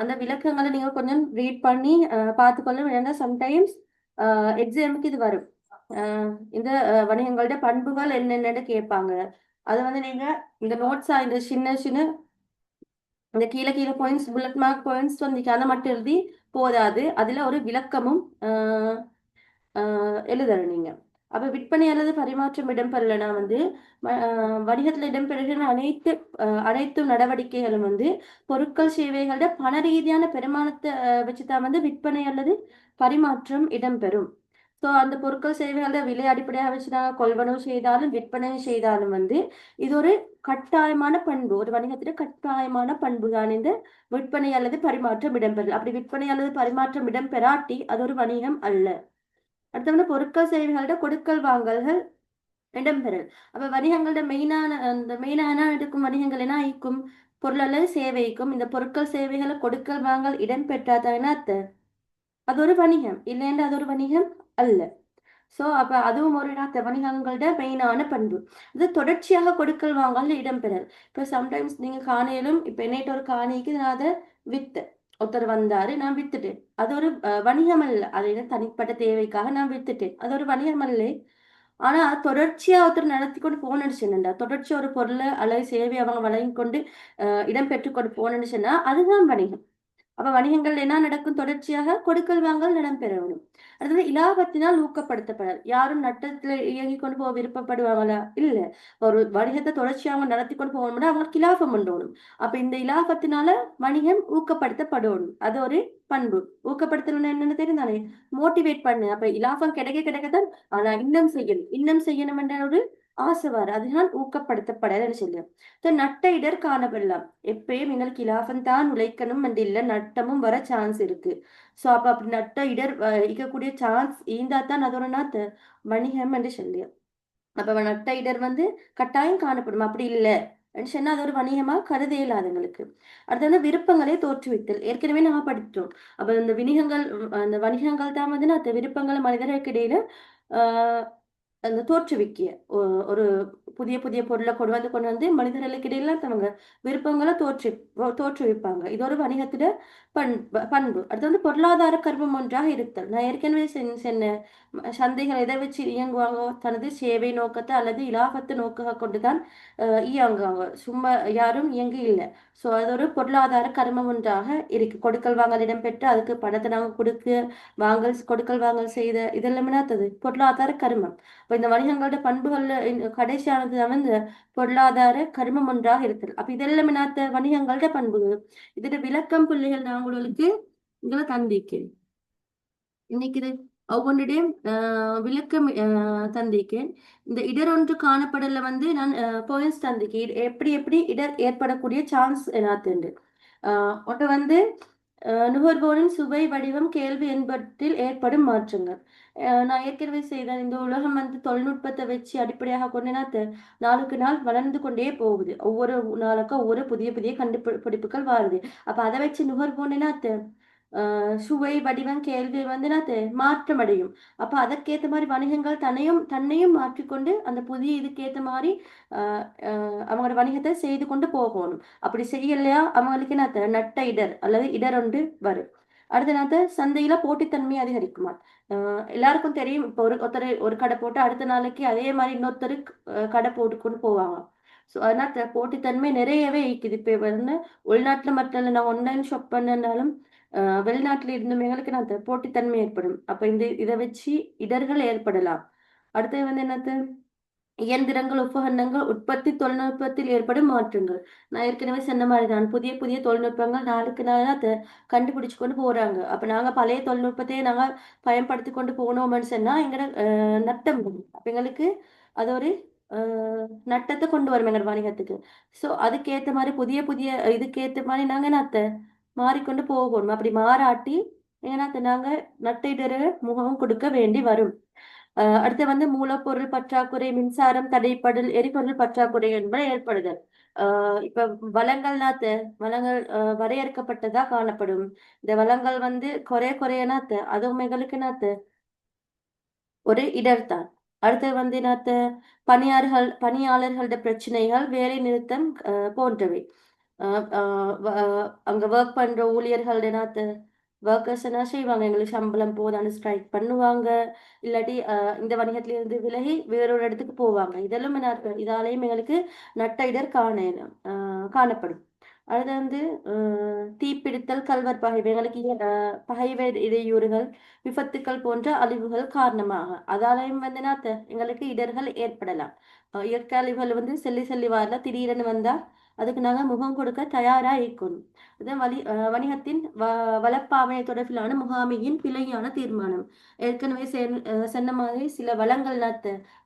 அந்த விளக்கங்களை நீங்க கொஞ்சம் ரீட் பண்ணி பார்த்துக்கொள்ள வேண்டாம். சம்டைம்ஸ் எக்ஸாமுக்கு இது வரும். இந்த வணிகங்களோட பண்புகள் என்னென்னு கேட்பாங்க. அதை வந்து நீங்க இந்த நோட்ஸா இந்த சின்ன சின்ன இந்த கீழே கீழே பாயிண்ட்ஸ் புல்லட் மார்க் பாயிண்ட்ஸ் வந்து அதை மட்டும் எழுதி போதாது. அதுல ஒரு விளக்கமும் எழுதணும் நீங்க. அப்ப விற்பனை அல்லது பரிமாற்றம் இடம்பெறலைன்னா வந்து வணிகத்துல இடம்பெறுகிற அனைத்து நடவடிக்கைகளும் வந்து பொருட்கள் சேவைகளோட பண ரீதியான பெருமானத்தை வச்சுதான் வந்து விற்பனை அல்லது பரிமாற்றம் இடம்பெறும். ஸோ அந்த பொருட்கள் சேவைகளோட விலை அடிப்படையாக வச்சு நாங்கள் கொள்வனவு செய்தாலும் விற்பனை செய்தாலும் வந்து இது ஒரு கட்டாயமான பண்பு, ஒரு வணிகத்துல கட்டாயமான பண்பு தான் இந்த விற்பனை அல்லது பரிமாற்றம் இடம்பெறல். அப்படி விற்பனை அல்லது பரிமாற்றம் இடம்பெறாட்டி அது ஒரு வணிகம் அல்ல. அடுத்து வந்து பொருட்கள் சேவைகளோட கொடுக்கல் வாங்கல்கள் இடம்பெறல். அப்ப வணிகங்களோட மெயினான இருக்கும் வணிகங்கள் என்ன ஆயிக்கும்? பொருள் அல்லது சேவைக்கும். இந்த பொருட்கள் சேவைகளை கொடுக்கல் வாங்கல் இடம்பெற்றாதான் என்ன அது ஒரு வணிகம், இல்லைன்னா அது ஒரு வணிகம் அல்ல. ஸோ அப்போ அதுவும் ஒரு வணிகங்களோட மெயினான பண்பு. இது தொடர்ச்சியாக கொடுக்கல் வாங்கல் இடம்பெறல். இப்போ சம்டைம்ஸ் நீங்க காணையிலும் இப்போ என்னைட்ட ஒரு காணிக்கு நான் அதை வித்து ஒருத்தர் வந்தாரு, நான் வித்துட்டேன். அது ஒரு வணிகம் அல்ல. அது தனிப்பட்ட தேவைக்காக நான் வித்துட்டேன், அது ஒரு வணிகம் அல்ல. ஆனா தொடர்ச்சியா ஒருத்தர் நடத்தி கொண்டு போனடிச்சுன்னா, தொடர்ச்சியா ஒரு பொருளை அல்லது சேவை அவங்க வழங்கி கொண்டு இடம்பெற்று கொண்டு போனடிச்சுன்னா அதுதான் வணிகம். அப்ப வணிகங்கள் என்ன நடக்கும்? தொடர்ச்சியாக கொடுக்கல் வாங்கல் இடம்பெறணும். அடுத்தது இலாபத்தினால் ஊக்கப்படுத்தப்படல். யாரும் நட்டத்துல இயங்கி கொண்டு போக விருப்பப்படுவாங்களா? இல்ல. ஒரு வணிகத்தை தொடர்ச்சியாக அவங்க நடத்தி கொண்டு போகணும்னா அவங்களுக்கு இலாபம் பண்ணணும். அப்ப இந்த இலாபத்தினால வணிகம் ஊக்கப்படுத்தப்படணும். அது ஒரு பண்பு. ஊக்கப்படுத்தணும்னு என்னன்னு தெரிந்தானே, மோட்டிவேட் பண்ணு. அப்ப இலாபம் கிடைக்க கிடைக்கத்தான் ஆனா இன்னும் செய்யணும் என்ற ஒரு ஆசை வர அதுதான் ஊக்கப்படுத்தப்படலன்னு சொல்லு. நட்ட இடர் காணப்படலாம். எப்பயும் எங்களுக்கு இலாபம் தான் உழைக்கணும் என்று இல்ல, நட்டமும் வர சான்ஸ் இருக்கு. சோ அப்ப அப்படி நட்ட இடர் இருக்கக்கூடிய சான்ஸ் ஈந்தா தான் அதோட வணிகம் என்று சொல்லு. அப்ப நட்ட இடர் வந்து கட்டாயம் காணப்படும். அப்படி இல்ல சொன்னா அது ஒரு வணிகமா கருத இயலாதங்களுக்கு. அடுத்து வந்து விருப்பங்களை தோற்றுவித்தல். ஏற்கனவே நாம படித்தோம். அப்ப இந்த அந்த வணிகங்கள் தான் வந்து அந்த விருப்பங்கள் மனிதர்களுக்கு இடையில ஆஹ் அந்த தோற்றுவிக்கிய ஒரு புதிய புதிய பொருளை கொண்டு வந்து மனிதர்களுக்கு இடையில தவங்க விருப்பங்களை தோற்றுவிப்பாங்க. இது ஒரு வணிகத்திட பண்பு. அடுத்து வந்து பொருளாதார கர்மம் ஒன்றாக இருத்தல். நான் ஏற்கனவே சொன்ன சந்தைகள் எதை வச்சு இயங்குவாங்க? தனது சேவை நோக்கத்தை அல்லது இலாபத்தை நோக்க கொண்டுதான் இயங்குவாங்க. சும்மா யாரும் இயங்கி இல்லை. ஸோ அது ஒரு பொருளாதார கர்மம் ஒன்றாக இருக்கு. கொடுக்கல் வாங்கல் இடம்பெற்று அதுக்கு பணத்தை நாங்கள் கொடுக்கல் வாங்கல் செய்த இதெல்லாமே பொருளாதார கர்மம். அப்ப இந்த வணிகங்களோட பண்புகள்ல கடைசியானது வந்து பொருளாதார கர்மம் ஒன்றாக இருக்கிறது. அப்ப இதெல்லாம் என்னத்த வணிகங்களோட பண்புகள். இதோட விளக்கம் புள்ளிகள் நான் உங்களுக்கு இதுல தந்திருக்கேன். இன்னைக்கு இது ஒவ்வொன்றுடையும் விளக்கம் தந்திருக்கேன். இந்த இடர் ஒன்று காணப்படல வந்து நான் பாயிண்ட்ஸ் தந்திருக்கேன். எப்படி எப்படி இடர் ஏற்படக்கூடிய சான்ஸ் என்னத்துண்டு. ஒன்று வந்து நுகர்வோரின் சுவை வடிவம் கேள்வி என்பதில் ஏற்படும் மாற்றங்கள். நான் ஏற்கனவே செய்தேன். இந்த உலகம் வந்து தொழில்நுட்பத்தை வச்சு அடிப்படையாக கொண்டு நாளுக்கு நாள் வளர்ந்து கொண்டே போகுது. ஒவ்வொரு நாளுக்கும் ஒவ்வொரு புதிய புதிய கண்டுபிடிப்புகள் வருது. அப்ப அதை வச்சு நுகர்வோன் சுவை வடிவம் கேள்வி வந்து மாற்றம் அடையும். அப்ப அதற்கேற்ற மாதிரி வணிகங்கள் தன்னையும் மாற்றிக்கொண்டு அந்த புதிய இதுக்கேற்ற மாதிரி அவங்களோட வணிகத்தை செய்து கொண்டு போகணும். அப்படி செய்யலையா அவங்களுக்கு நட்ட இடர் அல்லது இடர் ஒன்று வரும். அடுத்த சந்தையில போட்டித்தன்மை அதிகரிக்குமா? எல்லாருக்கும் தெரியும். இப்போ ஒருத்தர் ஒரு கடை போட்டு அடுத்த நாளைக்கு அதே மாதிரி இன்னொருத்தர் கடை போட்டு கொண்டு போவாங்க. ஸோ அதனால போட்டித்தன்மை நிறையவே இருக்குது. இப்போ வந்து உள்நாட்டுல மட்டும் நான் ஆன்லைன் ஷாப் பண்ணனாலும் வெளிநாட்டுல இருந்தும் எங்களுக்கு போட்டித்தன்மை ஏற்படும். அப்ப இதை வச்சு இடர்கள் ஏற்படலாம். அடுத்தது வந்து என்னது? இயந்திரங்கள் உபகரணங்கள் உற்பத்தி தொழில்நுட்பத்தில் ஏற்படும் மாற்றங்கள். நான் ஏற்கனவே சொன்ன மாதிரி தான் புதிய புதிய தொழில்நுட்பங்கள் நாளுக்கு நாள் அதை கண்டுபிடிச்சு கொண்டு போறாங்க. அப்ப நாங்க பழைய தொழில்நுட்பத்தையே நாங்க பயன்படுத்தி கொண்டு போனோம்னு சொன்னா எங்களோட நட்டம் அப்ப எங்களுக்கு அது ஒரு நட்டத்தை கொண்டு வரும் எங்களோட வணிகத்துக்கு. ஸோ அதுக்கேற்ற மாதிரி புதிய புதிய இதுக்கேற்ற மாதிரி நாங்க என்னத்த மாறிக்கொண்டு போகணும். அப்படி மாறாட்டி ஏன்னா நாங்க நட்டிடர முகம் கொடுக்க வேண்டி வரும். அடுத்து வந்து மூலப்பொருள் பற்றாக்குறை, மின்சாரம் தடைப்படல், எரிபொருள் பற்றாக்குறை என்பது ஏற்படுதல். இப்ப வளங்கள் வரையறுக்கப்பட்டதா காணப்படும். இந்த வளங்கள் வந்து குறையனாத்த அதுவும் எங்களுக்கு ஒரு இடர்தான். அடுத்தது வந்து பணியாளர்களோட பிரச்சனைகள், வேலை நிறுத்தம் போன்றவை. அங்க ஒர்க் பண்ற ஊழியர்கள் என்னத்த ஒர்க்கர்ஸ் என்ன செய்வாங்க, எங்களுக்கு சம்பளம் போதான்னு ஸ்ட்ரைக் பண்ணுவாங்க. இல்லாட்டி இந்த வணிகத்துல இருந்து விலகி வேறொரு இடத்துக்கு போவாங்க. இதெல்லாம் என்ன இதாலேயும் எங்களுக்கு நட்ட இடர் காணப்படும். அடுத்து வந்து தீப்பிடித்தல், கல்வர் பகைவை எங்களுக்கு பகைவை இடையூறுகள், விபத்துக்கள் போன்ற அழிவுகள் காரணமாக அதாலையும் வந்து என்னத்த எங்களுக்கு இடர்கள் ஏற்படலாம். இயற்கை அழிவுகள் வந்து செல்லி வரல, திடீரென்னு வந்தா அதுக்கு நாங்கள் முகம் கொடுக்க தயாராக இருக்கணும். அதான் வணிகத்தின் வளப்பாமை தொடர்பிலான முகாமையின் பிழையான தீர்மானம். ஏற்கனவே சொன்ன மாதிரி சில வளங்கள்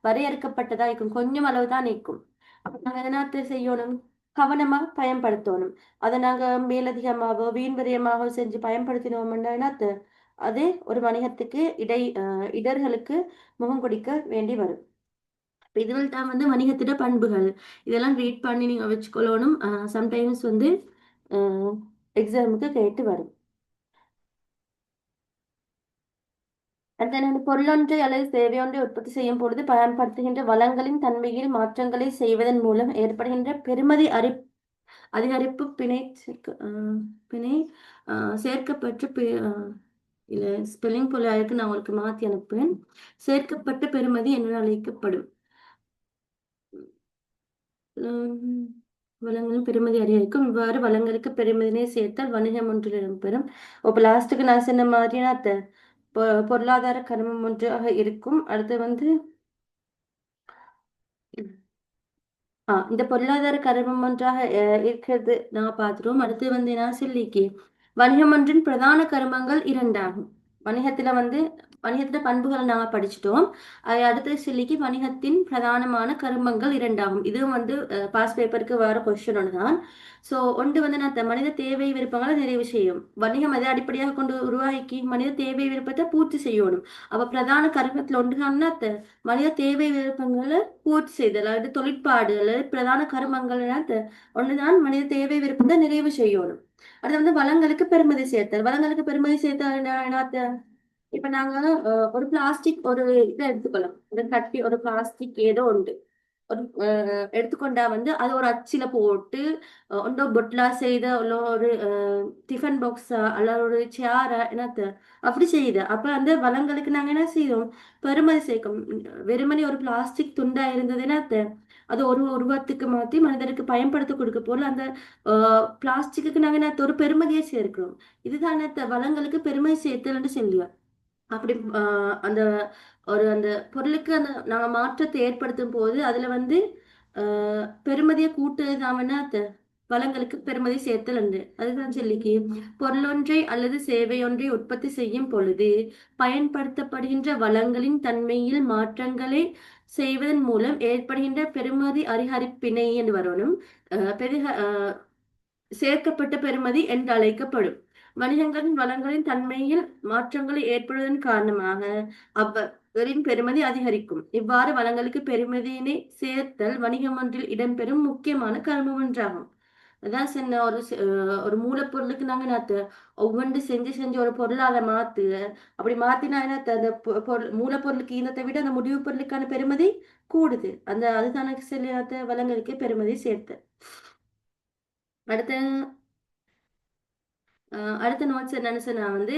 வரையறுக்கப்பட்டதா இருக்கும், கொஞ்சம் அளவு தான் நிற்கும். அப்ப நாங்கள் என்னத்தை செய்யணும், கவனமா பயன்படுத்தணும். அதை நாங்க மேலதிகமாக வீண் விரயமாக செஞ்சு பயன்படுத்தினோம்னா என்னத்த அது ஒரு வணிகத்துக்கு இடர்களுக்கு முகம் கொடுக்க வேண்டி வரும். இதுவரை தான் வந்து வணிகத்திட பண்புகள், இதெல்லாம் ரீட் பண்ணி நீங்க வச்சுக்கொள்ளணும். சம்டைம்ஸ் வந்து எக்ஸாமுக்கு கேட்டு வரும். அந்த பொருளொன்றை அல்லது சேவையொன்றை உற்பத்தி செய்யும் பொழுது பயன்படுத்துகின்ற வளங்களின் தன்மையில் மாற்றங்களை செய்வதன் மூலம் ஏற்படுகின்ற பெறுமதி அதிகரிப்பு பிணை சேர்க்கப்பட்டு இல்ல ஸ்பெல்லிங் போல இருக்கு, நான் உங்களுக்கு மாத்தி அனுப்புவேன். சேர்க்கப்பட்ட பெறுமதி என்று அழைக்கப்படும். வளங்களும் பெருமதி அதிகரிக்கும். இவ்வாறு வளங்களுக்கு பெருமதினை சேர்த்தால் வணிகம் ஒன்றில் இடம்பெறும். இப்போ லாஸ்ட்டுக்கு நான் சொன்ன மாதிரினா பொருளாதார கர்மம் ஒன்றாக இருக்கும். அடுத்து வந்து இந்த பொருளாதார கர்மம் ஒன்றாக இருக்கிறது நான் பார்த்துட்டோம். அடுத்து வந்து என்ன சொல்லிக்கு வணிகம் ஒன்றின் பிரதான கர்மங்கள் இரண்டாகும். வணிகத்துல வந்து வணிகத்துல பண்புகளை நாம படிச்சுட்டோம். அடுத்த சொல்லிக்கு வணிகத்தின் பிரதானமான கர்மங்கள் இரண்டாகும். இதுவும் வந்து பாஸ் பேப்பருக்கு வர கொஸ்டின் ஒன்றுதான். ஸோ ஒன்று வந்து நான் மனித தேவை விருப்பங்களை நிறைவு செய்யும். வணிகம் அதை அடிப்படையாக கொண்டு உருவாக்கி மனித தேவை விருப்பத்தை பூர்த்தி செய்யணும். அப்ப பிரதான கர்மத்துல ஒன்றுனா மனித தேவை விருப்பங்களை பூர்த்தி செய்தல், அதாவது தொழிற்பாடு அல்லது பிரதான கர்மங்கள் ஒன்றுதான் மனித தேவை விருப்பத்தை நிறைவு செய்யணும். அது வந்து வளங்களுக்கு பெருமதி சேர்த்தல். வளங்களுக்கு பெருமதி சேர்த்தல் இப்ப நாங்க ஒரு பிளாஸ்டிக் ஒரு இதை எடுத்துக்கலாம், ஒரு கட்டி ஒரு பிளாஸ்டிக் ஏதோ உண்டு ஒரு எடுத்துக்கொண்டா வந்து அது ஒரு அச்சில போட்டு ஒன்றோ பொட்லா செய்த உள்ள ஒரு டிஃபன் பாக்ஸா அல்ல ஒரு சேரா என்னத்த அப்படி செய்யுது. அப்ப அந்த வளங்களுக்கு நாங்க என்ன செய்தோம், பெருமதி சேர்க்கும். வெறுமனே ஒரு பிளாஸ்டிக் துண்டா இருந்தது என்னத்த அது ஒரு உருவத்துக்கு மாத்தி மனிதருக்கு பயன்படுத்த கொடுக்க போல அந்த பிளாஸ்டிக்கு நாங்க என்ன ஒரு பெருமதியை சேர்க்கிறோம். இதுதான் வளங்களுக்கு பெருமை சேர்த்தல்னு சொல்லுவோம். அப்படி அந்த அந்த பொருளுக்கு அந்த நாங்க மாற்றத்தை ஏற்படுத்தும் போது அதுல வந்து பெருமதியை கூட்டுதாமன்னா வளங்களுக்கு பெருமதி சேர்த்தல் உண்டு. அதுதான் சொல்லிக்கு பொருளொன்றை அல்லது சேவையொன்றை உற்பத்தி செய்யும் பொழுது பயன்படுத்தப்படுகின்ற வளங்களின் தன்மையில் மாற்றங்களை செய்வதன் மூலம் ஏற்படுகின்ற பெருமதி அதிகரிப்பினை என்று வரணும். பெருக சேர்க்கப்பட்ட பெறுமதி என்று அழைக்கப்படும். வணிகங்களின் வளங்களின் தன்மையில் மாற்றங்கள் ஏற்படுவதன் காரணமாக அவ்வளின் பெறுமதி அதிகரிக்கும். இவ்வாறு வளங்களுக்கு பெறுமதியினை சேர்த்தல் வணிகம் ஒன்றில் இடம்பெறும் முக்கியமான கர்மம் ஒன்றாகும். அதான் சொன்ன ஒரு மூலப்பொருளுக்கு நாங்க ஒவ்வொன்று செஞ்சு செஞ்சு ஒரு பொருளாக மாத்து. அப்படி மாத்தினா என்ன அந்த மூலப்பொருளுக்கு ஈனத்தை விட அந்த முடிவு பொருளுக்கான பெருமதி கூடுது. அதுதான சில வளங்களுக்கு பெருமதி சேர்த்து. அடுத்த அடுத்த நோட்ஸ் என்னன்னு சொன்னா வந்து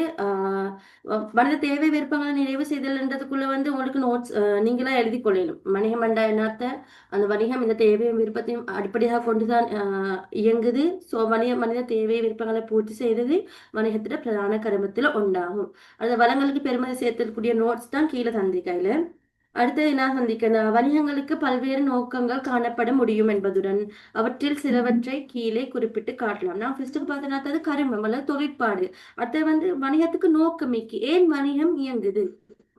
மனித தேவை விருப்பங்களை நிறைவு செய்தல்ன்றதுக்குள்ள வந்து உங்களுக்கு நோட்ஸ் நீங்களா எழுதி கொள்ளணும். வணிகம் என்ற எண்ணத்தை அந்த வணிகம் இந்த தேவையும் விருப்பத்தையும் அடிப்படையாக கொண்டுதான் இயங்குது. ஸோ மனித தேவை விருப்பங்களை பூர்த்தி செய்தது வணிகத்துல பிரதான கருமத்துல உண்டாகும். அந்த வளங்களுக்கு பெருமதி சேர்த்தக்கூடிய நோட்ஸ் தான் கீழே தந்தி கையில. அடுத்து என்ன சந்திக்கணும், வணிகங்களுக்கு பல்வேறு நோக்கங்கள் காணப்பட முடியும் என்பதுடன் அவற்றில் சிலவற்றை கீழே குறிப்பிட்டு காட்டலாம். நான் ஃபர்ஸ்ட்டுக்கு பார்த்தேன்னா அது கருமம் அல்லது தொழிற்பாடு. அடுத்து வந்து வணிகத்துக்கு நோக்கமிக்கு ஏன் வணிகம் இயங்குது,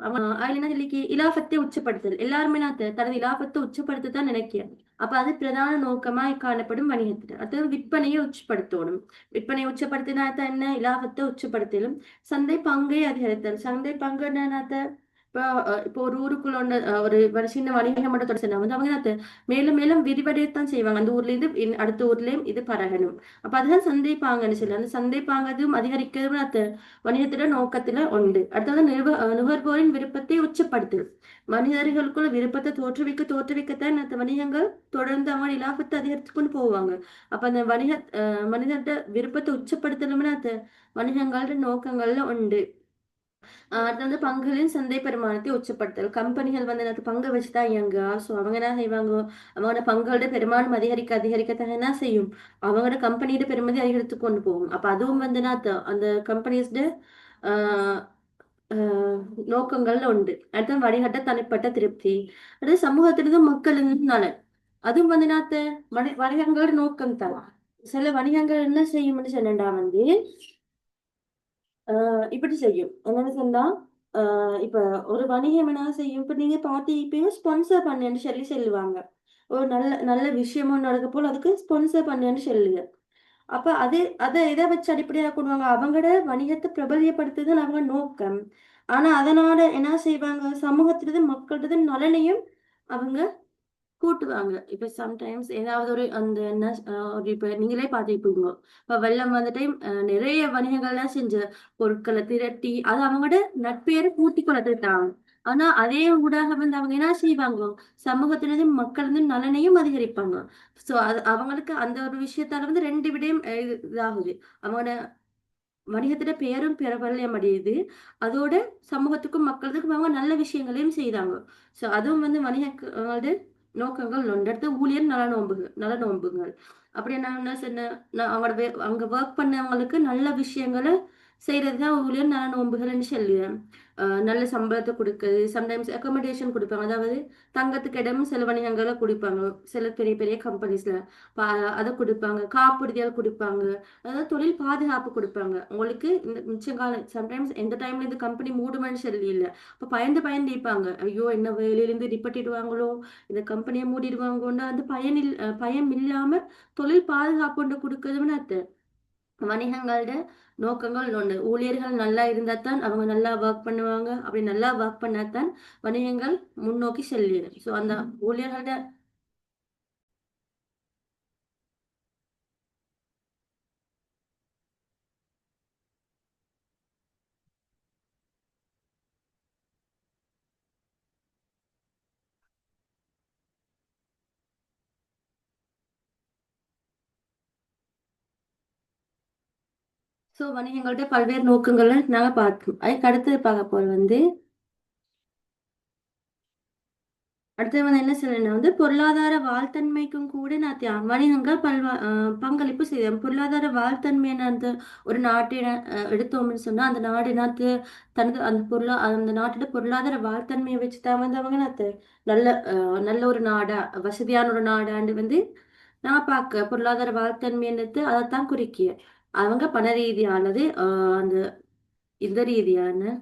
அதுல என்ன சொல்லிக்கு இலாபத்தை உச்சப்படுத்தல். எல்லாருமே நான் தனது இலாபத்தை உச்சப்படுத்தத்தான் நினைக்கிறேன். அப்ப அது பிரதான நோக்கமாய் காணப்படும் வணிகத்தினர். அது விற்பனையை உச்சப்படுத்தணும். விற்பனையை உச்சப்படுத்தினா என்ன, இலாபத்தை உச்சப்படுத்தலும். சந்தை பங்கை அதிகரித்தல். சந்தை பங்கு என்னத்த இப்ப இப்போ ஒரு ஊருக்குள்ள ஒண்ணு ஒரு சின்ன வணிகம் மட்டும் தொடர்ச்சினா வந்து அவங்க என்னத்த மேலும் மேலும் விரிவடையத்தான் செய்வாங்க. அந்த ஊர்ல இருந்து அடுத்த ஊர்லயும் இது பரகணும். அப்ப அதுதான் சந்தைப்பாங்கன்னு சொல்லி அந்த சந்தைப்பாங்கதும் அதிகரிக்கிறதும் அத்த வணிகத்திட நோக்கத்துல உண்டு. அடுத்தது நுகர்வோரின் விருப்பத்தை உச்சப்படுத்துது. மனிதர்களுக்குள்ள விருப்பத்தை தோற்றுவிக்கத்தான் அந்த வணிகங்கள் தொடர்ந்து அவங்க இலாபத்தை அதிகரித்து கொண்டு போவாங்க. அப்ப அந்த மனிதர்ட விருப்பத்தை உச்சப்படுத்தணும்னா அந்த வணிகங்களோட நோக்கங்கள்ல உண்டு. அது வந்து பங்குகளின் சந்தை பெருமானத்தை உச்சப்படுத்தல். கம்பெனிகள் வந்து எனக்கு பங்கு வச்சுதான் இயங்க. ஸோ அவங்க என்ன செய்வாங்க? அவங்களோட பங்குகளோட பெருமானம் அதிகரிக்கத்தான் என்ன செய்யும்? அவங்களோட கம்பெனியோட பெருமதி அதிகரித்து கொண்டு போகும். அப்ப அதுவும் வந்து நான் அந்த கம்பெனிஸ்ட ஆஹ் ஆஹ் நோக்கங்கள்ல உண்டு. அடுத்து வழிகாட்ட தனிப்பட்ட திருப்தி. அடுத்து சமூகத்திலிருந்து மக்களின் நலன். அதுவும் வந்து நாத்த வணிகங்களோட நோக்கம் தான். சில வணிகங்கள் என்ன செய்யும்னு சொன்னா வந்து இப்படி செய்யும். என்னன்னு சொன்னா, இப்ப ஒரு வணிகம் என்ன செய்யும், இப்ப நீங்க பார்த்திருப்பீங்க ஸ்பான்சர் பண்ணேன்னு சொல்லி சொல்லுவாங்க. ஒரு நல்ல நல்ல விஷயம் ஒண்ணு நடக்க போல அதுக்கு ஸ்பான்சர் பண்ணேன்னு சொல்லுங்க. அப்ப அத எத வச்சு அடிப்படையா கொண்டுவாங்க, அவங்களோட வணிகத்த பிரபல்யப்படுத்துதல் அவங்க நோக்கம். ஆனா அதனால என்ன செய்வாங்க, சமூகத்தினது மக்களது நலனையும் அவங்க கூட்டுவாங்க. இப்ப சம்டைம்ஸ் ஏதாவது ஒரு அந்த என்ன ஒரு இப்ப நீங்களே பார்த்திருப்பீங்க. இப்ப வெள்ளம் வந்த டைம் நிறைய வணிகங்கள்லாம் செஞ்ச பொருட்கள திரட்டி, அது அவங்களோட நட்பெயர கூட்டிக் கொள்றதுதான். ஆனா அதே ஊடாக வந்து அவங்க என்ன செய்வாங்க? சமூகத்தினது மக்களது நலனையும் அதிகரிப்பாங்க. சோ அது அவங்களுக்கு அந்த ஒரு விஷயத்தால வந்து 2 விடயம் இதாகுது. அவங்களோட வணிகத்திட பேரும் பிரபல்யம் அடையுது. அதோட சமூகத்துக்கும், மக்களுக்கும் அவங்க நல்ல விஷயங்களையும் செய்றாங்க. சோ அதுவும் வந்து வணிகங்களோட நோக்கங்கள் ஒன்று. அடுத்து ஊழியர் நல நோன்புகள். அப்படி நான் என்ன சொன்னேன், நான் அவங்களோட அங்க வொர்க் பண்ணவங்களுக்கு நல்ல விஷயங்கள செய்றது தான் ஊழியர் நல நோன்புகள்ன்னு சொல்லுவேன். நல்ல சம்பளத்த குடுக்குறது, சம்டைம்ஸ் அக்காமடேஷன் குடுப்பாங்க. அதாவது தங்கறதுக்கு இடம் சில வணிகங்கள்ல குடுப்பாங்க. சில பெரிய பெரிய கம்பெனிஸ்ல. ப அத குடுப்பாங்க. காப்புறுதிகள் குடுப்பாங்க. அதாவது தொழில் பாதுகாப்பு குடுப்பாங்க. உங்களுக்கு இந்த மிச்ச காலம் சம்டைம்ஸ் எந்த டைம்ல இந்த கம்பெனி மூடுமென்னு சொல்லி இல்ல. அப்ப பயந்து பயந்து இருப்பாங்க. ஐயோ! என்ன வேலையிலேருந்து நிப்பட்டிடுவாங்களோ! இந்த கம்பெனிய மூடிடுவாங்கோன்னு அந்த பயம் இல்லாம தொழில் பாதுகாப்பு ஒண்ணு குடுக்குறதுன்னு அர்த்தம். வணிகங்களோட நோக்கங்கள் ஒண்ணு. ஊழியர்கள் நல்லா இருந்தாத்தான் அவங்க நல்லா வொர்க் பண்ணுவாங்க. அப்படி நல்லா வொர்க் பண்ணாத்தான் வணிகங்கள் முன்னோக்கி செல்லும். சோ அந்த ஊழியர்களோட வணிகங்கள்ட்ட பல்வேறு நோக்கங்கள நாங்க பார்த்தோம். அதுக்கு அடுத்தது பார்க்க போறது வந்து அடுத்தது வந்து என்ன சொல்லணும்னா வந்து பொருளாதார வாழ்த்தன்மைக்கும் கூட நான் வணிகங்கள் பங்களிப்பு செய்யும். பொருளாதார வாழ்த்தன்மையான அந்த ஒரு நாட்டை எடுத்தோம்னு சொன்னா அந்த நாடு நாட்டு தனது அந்த நாட்டோட பொருளாதார வாழ்த்தன்மையை வச்சுதான் வந்து அவங்க நல்ல நல்ல ஒரு நாடா வசதியான ஒரு நாடாண்டு வந்து நான் பார்க்க பொருளாதார வாழ்த்தன்மைன்றது அதைத்தான் குறிக்கிய அவங்க பண ரீதியானது அந்த இந்த ரீதியான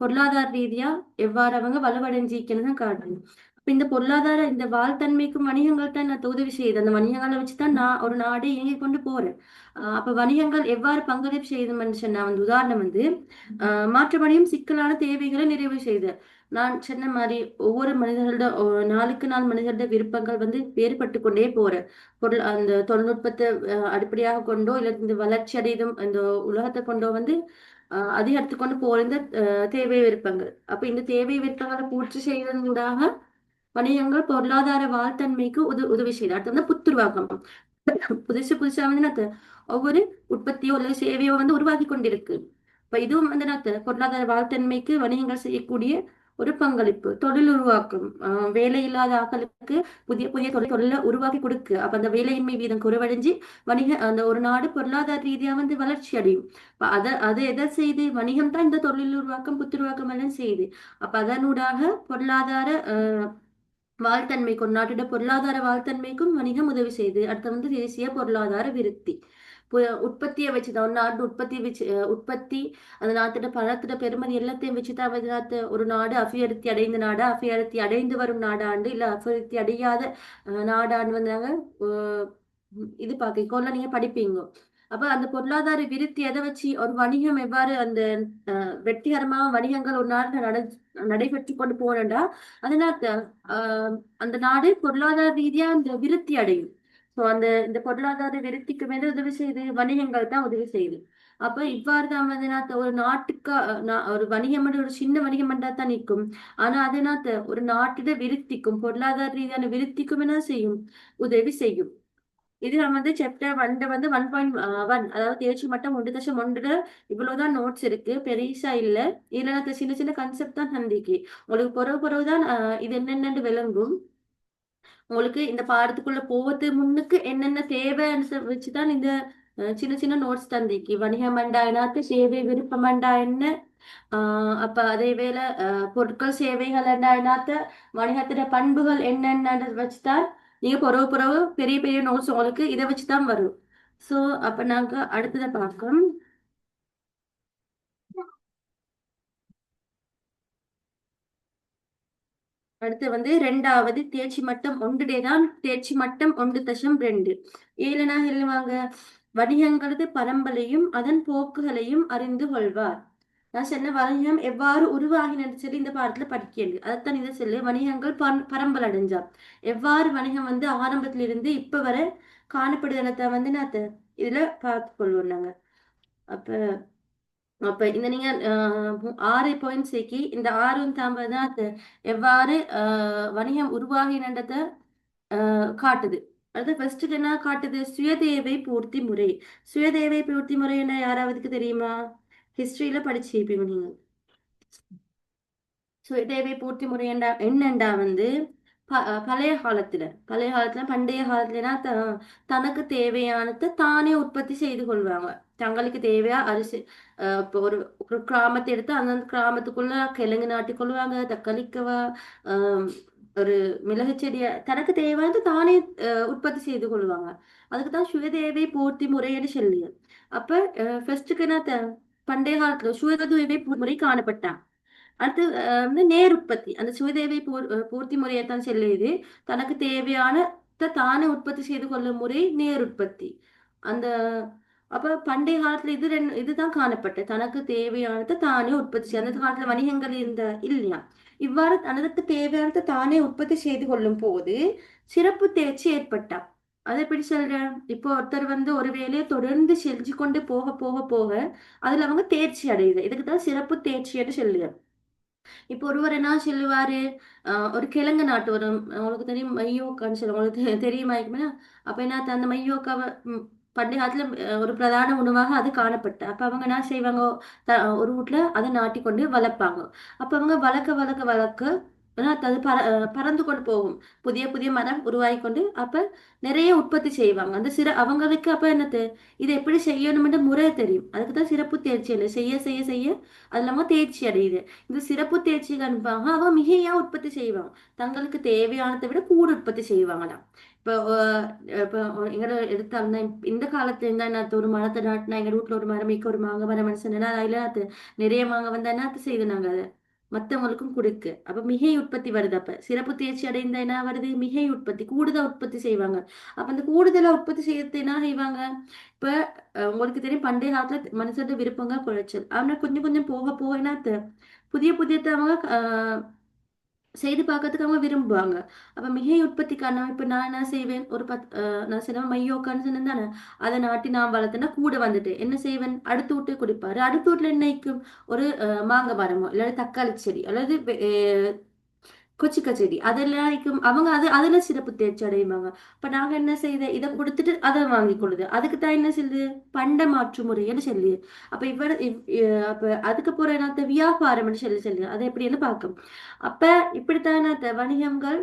பொருளாதார ரீதியா எவ்வாறு அவங்க வலுவடைஞ்சிருக்கிறதுன்னு காட்டணும். அப்ப இந்த பொருளாதார இந்த வாழ்த்தன்மைக்கும் வணிகங்கள் தான் நான் உதவி செய்யுது. அந்த வணிகங்களை வச்சுதான் நான் ஒரு நாடு இயங்கி கொண்டு போறேன். அப்ப வணிகங்கள் எவ்வாறு பங்களிப்பு செய்யுதுன்னு சொன்னா வந்து உதாரணம் வந்து மாற்றுமணியும் சிக்கலான தேவைகளை நிறைவு செய்து நான் சொன்ன மாதிரி ஒவ்வொரு மனிதர்களோட நாளுக்கு நாள் மனிதர்களோட விருப்பங்கள் வந்து வேறுபட்டு கொண்டே போற அந்த தொழில்நுட்பத்தை அடிப்படையாக கொண்டோ இல்ல இந்த வளர்ச்சி அடைதும் இந்த உலகத்தை கொண்டோ வந்து அதிகரித்து கொண்டு போற இந்த தேவை விருப்பங்கள். அப்ப இந்த தேவை விருப்பங்களை பூர்த்தி செய்வதன் ஊடாக வணிகங்கள் பொருளாதார வாழ்த்தன்மைக்கு உதவி செய்யுது. அடுத்து வந்து புத்துருவாக்கம். புதுசு புதுசா வந்து ஒவ்வொரு உற்பத்தியோ அல்லது சேவையோ வந்து உருவாக்கி கொண்டிருக்கு. இப்ப இதுவும் வந்து பொருளாதார வாழ்த்தன்மைக்கு வணிகங்கள் செய்யக்கூடிய ஒரு பங்களிப்பு. தொழில் உருவாக்கும். வேலை இல்லாத ஆட்களுக்கு புதிய புதிய தொழிலை உருவாக்கி கொடுக்கு. அப்ப அந்த வேலையின்மை வீதம் குறைவடைஞ்சு அந்த ஒரு நாடு பொருளாதார ரீதியா வந்து வளர்ச்சி அடையும். அப்ப அதை எதை செய்து வணிகம் தான் இந்த தொழில் உருவாக்கம் புத்துருவாக்கம் எல்லாம் செய்யுது. அப்ப அதனூடாக பொருளாதார வாழ்த்தன்மைக்கு ஒரு நாட்டோட பொருளாதார வாழ்த்தன்மைக்கும் வணிகம் உதவி செய்யுது. அடுத்து வந்து தேசிய பொருளாதார விருத்தி. உற்பத்தியை வச்சுதான் ஒரு நாட்டு உற்பத்தி வச்சு உற்பத்தி அந்த நாட்டோட பணத்தோட பெருமதி எல்லாத்தையும் வச்சுதான் வந்து ஒரு நாடு அபிவிருத்தி அடைந்த நாடா அபிவிருத்தி அடைந்து வரும் நாடாண்டு இல்ல அபிவிருத்தி அடையாத நாடாண்டு வந்தாங்க. இது பாக்க நீங்க படிப்பீங்க. அப்ப அந்த பொருளாதார விருத்தி எதை வச்சு ஒரு வணிகம் எவ்வாறு அந்த வெற்றிகரமா வணிகங்கள் ஒரு நாட்டில் நடைபெற்று கொண்டு போனேன்டா அதனால அந்த நாடு பொருளாதார ரீதியா அந்த விருத்தி அடையும். சோ அந்த இந்த பொருளாதார விருத்திக்கு மேல உதவி செய்யுது வணிகங்கள் தான் உதவி செய்யுது. அப்ப இவ்வாறு தான் வந்து ஒரு நாட்டுக்கு ஒரு வணிகம் ஒரு சின்ன வணிகம் தான் நிற்கும். ஆனா அதனால ஒரு நாட்டிட விருத்திக்கும் பொருளாதார ரீதியான விருத்திக்கும் என்ன செய்யும், உதவி செய்யும். இது நம்ம வந்து சாப்டர் ஒன்ல வந்து 1.1 அதாவது தேர்ச்சி மட்டம் 1.1 இவ்வளவுதான் நோட்ஸ் இருக்கு, பெருசா இல்ல. இதுல எனக்கு சின்ன சின்ன கான்செப்ட் தான் தந்திக்கு. உங்களுக்கு பொறவு இது என்னென்னு விளங்கும். உங்களுக்கு இந்த பாடத்துக்குள்ள போவது முன்னுக்கு என்னென்ன தேவைன்னு வச்சுதான் இந்த சின்ன சின்ன நோட்ஸ் தந்திக்கு. வணிகமண்டா என்னாத்து, சேவை விருப்பமண்டா என்ன, அப்ப அதே வேளை பொருட்கள் சேவைகள் என்னாத்த, வணிகத்தின பண்புகள் என்னென்ன வச்சுதான் நீங்க புறவு புறவு பெரிய பெரிய நோட்ஸ் உங்களுக்கு இதை வச்சுதான் வரும். சோ அப்ப நாங்க அடுத்ததை பார்க்கோம். அடுத்து வந்து ரெண்டாவது தேர்ச்சி மட்டம் ஒன்றுடே தான், தேர்ச்சி மட்டம் 1.2. ஏழனா எழுவாங்க, வணிகங்களது பரம்பலையும் அதன் போக்குகளையும் அறிந்து கொள்வார். நான் சொன்ன வணிகம் எவ்வாறு உருவாகினு சொல்லி இந்த பாடத்துல படிக்கிறது, அதைத்தான் இதை சொல்லு. வணிகங்கள் பரம்பல் அடைஞ்சா எவ்வாறு வணிகம் வந்து ஆரம்பத்துல இருந்து இப்ப வரை காணப்படுதலத்தை வந்து நான் இதுல பார்த்து கொள்வோம் நாங்க. அப்ப அப்ப இந்த நீங்க 6 பாயிண்ட்ஸைக்கு இந்த 6 அது எவ்வாறு வணிகம் உருவாகினன்றத காட்டுது. அது ஃபர்ஸ்ட் என்ன காட்டுது, சுயதேவை பூர்த்தி முறை. சுயதேவை பூர்த்தி முறை என்ன யாராவதுக்கு தெரியுமா? ஹிஸ்டரியில படிச்சிருப்பீங்க நீங்க. சுயதேவை பூர்த்தி முறை என்னண்டா வந்து பழைய காலத்துல பண்டைய காலத்துலனா தனக்கு தேவையானதை தானே உற்பத்தி செய்து கொள்வாங்க. தங்களுக்கு தேவையா அரிசி, இப்போ ஒரு கிராமத்தை எடுத்து அந்த கிராமத்துக்குள்ள கிழங்கு நாட்டி கொள்வாங்க, தக்காளிக்கவா, ஆஹ் ஒரு மிளகு செடிய தனக்கு தேவையானது தானே உற்பத்தி செய்து கொள்வாங்க. அதுக்குதான் சுயதேவை பூர்த்தி முறைன்னு சொல்லி. அப்ப ஃபர்ஸ்டுக்கு என்ன பண்டைய காலத்துல சுயதேவை பூர்த்தி முறை காணப்பட்டான். அடுத்து வந்து நேர் உற்பத்தி, அந்த சுயதேவை பூர்த்தி முறையைத்தான் செல்லுது. தனக்கு தேவையான தானே உற்பத்தி செய்து கொள்ளும் முறை நேர் உற்பத்தி. அந்த அப்ப பண்டைய காலத்துல இதுதான் காணப்பட்ட தனக்கு தேவையானதை தானே உற்பத்தி செய்ய. அந்த காலத்துல வணிகங்கள் இல்லையா. இவ்வாறு தனக்கு தேவையானதை தானே உற்பத்தி செய்து கொள்ளும் போது சிறப்பு தேர்ச்சி ஏற்பட்டா. அதை எப்படி சொல்றேன், இப்போ ஒருத்தர் வந்து ஒரு வேலையை தொடர்ந்து செஞ்சு கொண்டு போக போக போக அதுல அவங்க தேர்ச்சி அடையுது. இதுக்குதான் சிறப்பு தேர்ச்சின்னு சொல்லுது. இப்போ ஒருவர் என்ன சொல்லுவாரு, ஒரு கிழங்கு நாட்டு வரும், உங்களுக்கு தெரியும் மையோக்கான்னு சொல்லுவாங்க, உங்களுக்கு தெரியுமா இருக்குமே. அப்ப என்ன அந்த மையோக்காவை பண்டைய காலத்துல ஒரு பிரதான உணவாக அது காணப்பட்ட. அப்ப அவங்க என்ன செய்வாங்க, ஒரு வீட்டுல அதை நாட்டி கொண்டு வளர்ப்பாங்க. அப்ப அவங்க வளர்க்க வளர்க்க வளர்க்க அது பறந்து கொண்டு போகும். புதிய புதிய மரம் உருவாகி கொண்டு அப்ப நிறைய உற்பத்தி செய்வாங்க. அந்த அவங்களுக்கு அப்ப என்னது, இதை எப்படி செய்யணும்னு முறை தெரியும். அதுக்குதான் சிறப்பு தேர்ச்சி இல்லை, செய்ய செய்ய செய்ய அது இல்லாம தேர்ச்சி அடையுது. இந்த சிறப்பு தேர்ச்சி கணிப்பாங்க அவ மிகையா உற்பத்தி செய்வாங்க. தங்களுக்கு தேவையானதை விட கூட உற்பத்தி செய்வாங்களாம். இப்போ இப்போ எங்களை எடுத்தாங்கன்னா இந்த காலத்துல இருந்தா என்ன, ஒரு மரத்தை நாட்டினா எங்க வீட்டுல ஒரு மரம் மிக்க ஒரு மாங்க மரம் சொன்னா அதுல அது நிறைய மாங்க வந்தா என்ன செய்யுது நாங்க அதை மத்தவங்களுக்கும் கொடுக்கு. அப்ப மிகை உற்பத்தி வருது. அப்ப சிறப்பு தேர்ச்சி அடைந்த என்ன வருது, மிகை உற்பத்தி, கூடுதல் உற்பத்தி செய்வாங்க. அப்ப அந்த கூடுதலா உற்பத்தி செய்யறது என்ன செய்வாங்க. இப்ப உங்களுக்கு தெரியும் பண்டைய காலத்துல மனுஷோட விருப்பங்கள் குறைச்சல். ஆனா கொஞ்சம் கொஞ்சம் போக போக என்ன புதிய புதிய அவங்க செய்து பார்க்கறதுக்கு அவங்க விரும்புவாங்க. அப்ப மிகை உற்பத்திக்கான இப்ப நான் என்ன செய்வேன், ஒரு நான் சில மையோக்கான்னு சொன்னேன் தானே, அதை நாட்டி நான் வளர்த்தேன்னா கூட வந்துட்டு என்ன செய்வேன், அடுத்த வீட்டு குடிப்பாரு. அடுத்த வீட்டுல என்னைக்கும் ஒரு மாங்க மரமோ இல்லாட்டி தக்காளி செடி அல்லது கொச்சிக்க செடி அதெல்லாம் அவங்க அதுல சிறப்பு தேர்ச்சி அடைவாங்க. அப்ப நாங்க என்ன செய்யுது, இதை கொடுத்துட்டு அதை வாங்கி கொடுது. அதுக்கு தான் என்ன சொல்லுது, பண்ட மாற்று முறைன்னு சொல்லி. அப்ப அப்ப அதுக்கப்புறம் என்ன வியாபாரம்னு சொல்லி அதை எப்படின்னு பார்க்கும். அப்ப இப்படித்தான வணிகங்கள்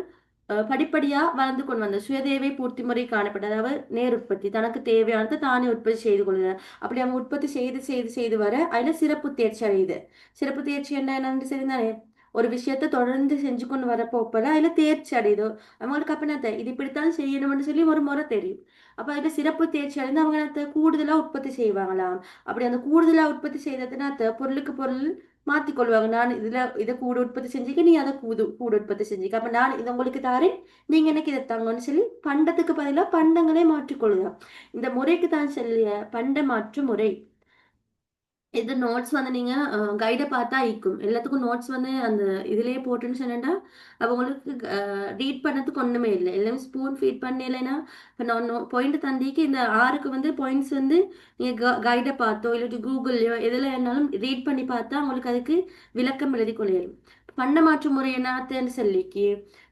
படிப்படியா வளர்ந்து கொண்டு வந்த சுயதேவை பூர்த்தி முறை காணப்பட்ட, அதாவது நேர் உற்பத்தி, தனக்கு தேவையானது தானே உற்பத்தி செய்து கொள்ளுது. அப்படி அவங்க உற்பத்தி செய்து செய்து செய்து வர அதுல சிறப்பு தேர்ச்சி அடையுது. சிறப்பு தேர்ச்சி என்னன்னு சரிதானே, ஒரு விஷயத்த தொடர்ந்து செஞ்சு கொண்டு வர போப்பல அதுல தேர்ச்சி அடையுதோ அவங்களுக்கு அப்ப என்ன இது இப்படித்தான் செய்யணும்னு சொல்லி ஒரு முறை தெரியும். அப்ப அதுல சிறப்பு தேர்ச்சி அடைந்து அவங்க கூடுதலா உற்பத்தி செய்வாங்களாம். அப்படி அந்த கூடுதலா உற்பத்தி செய்ததுன்னா பொருளுக்கு பொருள் மாத்திக்கொள்வாங்க. நான் இதை கூட உற்பத்தி செஞ்சுக்க, நீ அதை கூட உற்பத்தி செஞ்சுக்க, அப்ப நான் இதை உங்களுக்கு தாரேன், நீங்க எனக்கு இதை தாங்கன்னு சொல்லி பண்டத்துக்கு பதிலாக பண்டங்களே மாற்றிக்கொள்ளுதான். இந்த முறைக்கு தான் சொல்லிய பண்ட மாற்று முறை. இது நோட்ஸ் வந்து நீங்க கைடை பார்த்தா ஈக்கும் எல்லாத்துக்கும் நோட்ஸ் வந்து அந்த இதுலயே போட்டுன்னு சொன்னா அவங்களுக்கு ரீட் பண்ணதுக்கு ஒண்ணுமே இல்லை. எல்லாமே ஸ்பூன் ஃபீட் பண்ணலைன்னா இப்போ நான் பாயிண்ட் தந்திக்கு இந்த ஆறுக்கு வந்து பாயிண்ட்ஸ் வந்து நீங்க கைடை பார்த்தோ இல்லாட்டி கூகுள்லயோ எதுல வேணாலும் ரீட் பண்ணி பார்த்தா அவங்களுக்கு அதுக்கு விளக்கம் எழுதி கொள்ளையிடும். பண்ட மாற்று முறை என்னத்தன்னு சொல்லிக்கு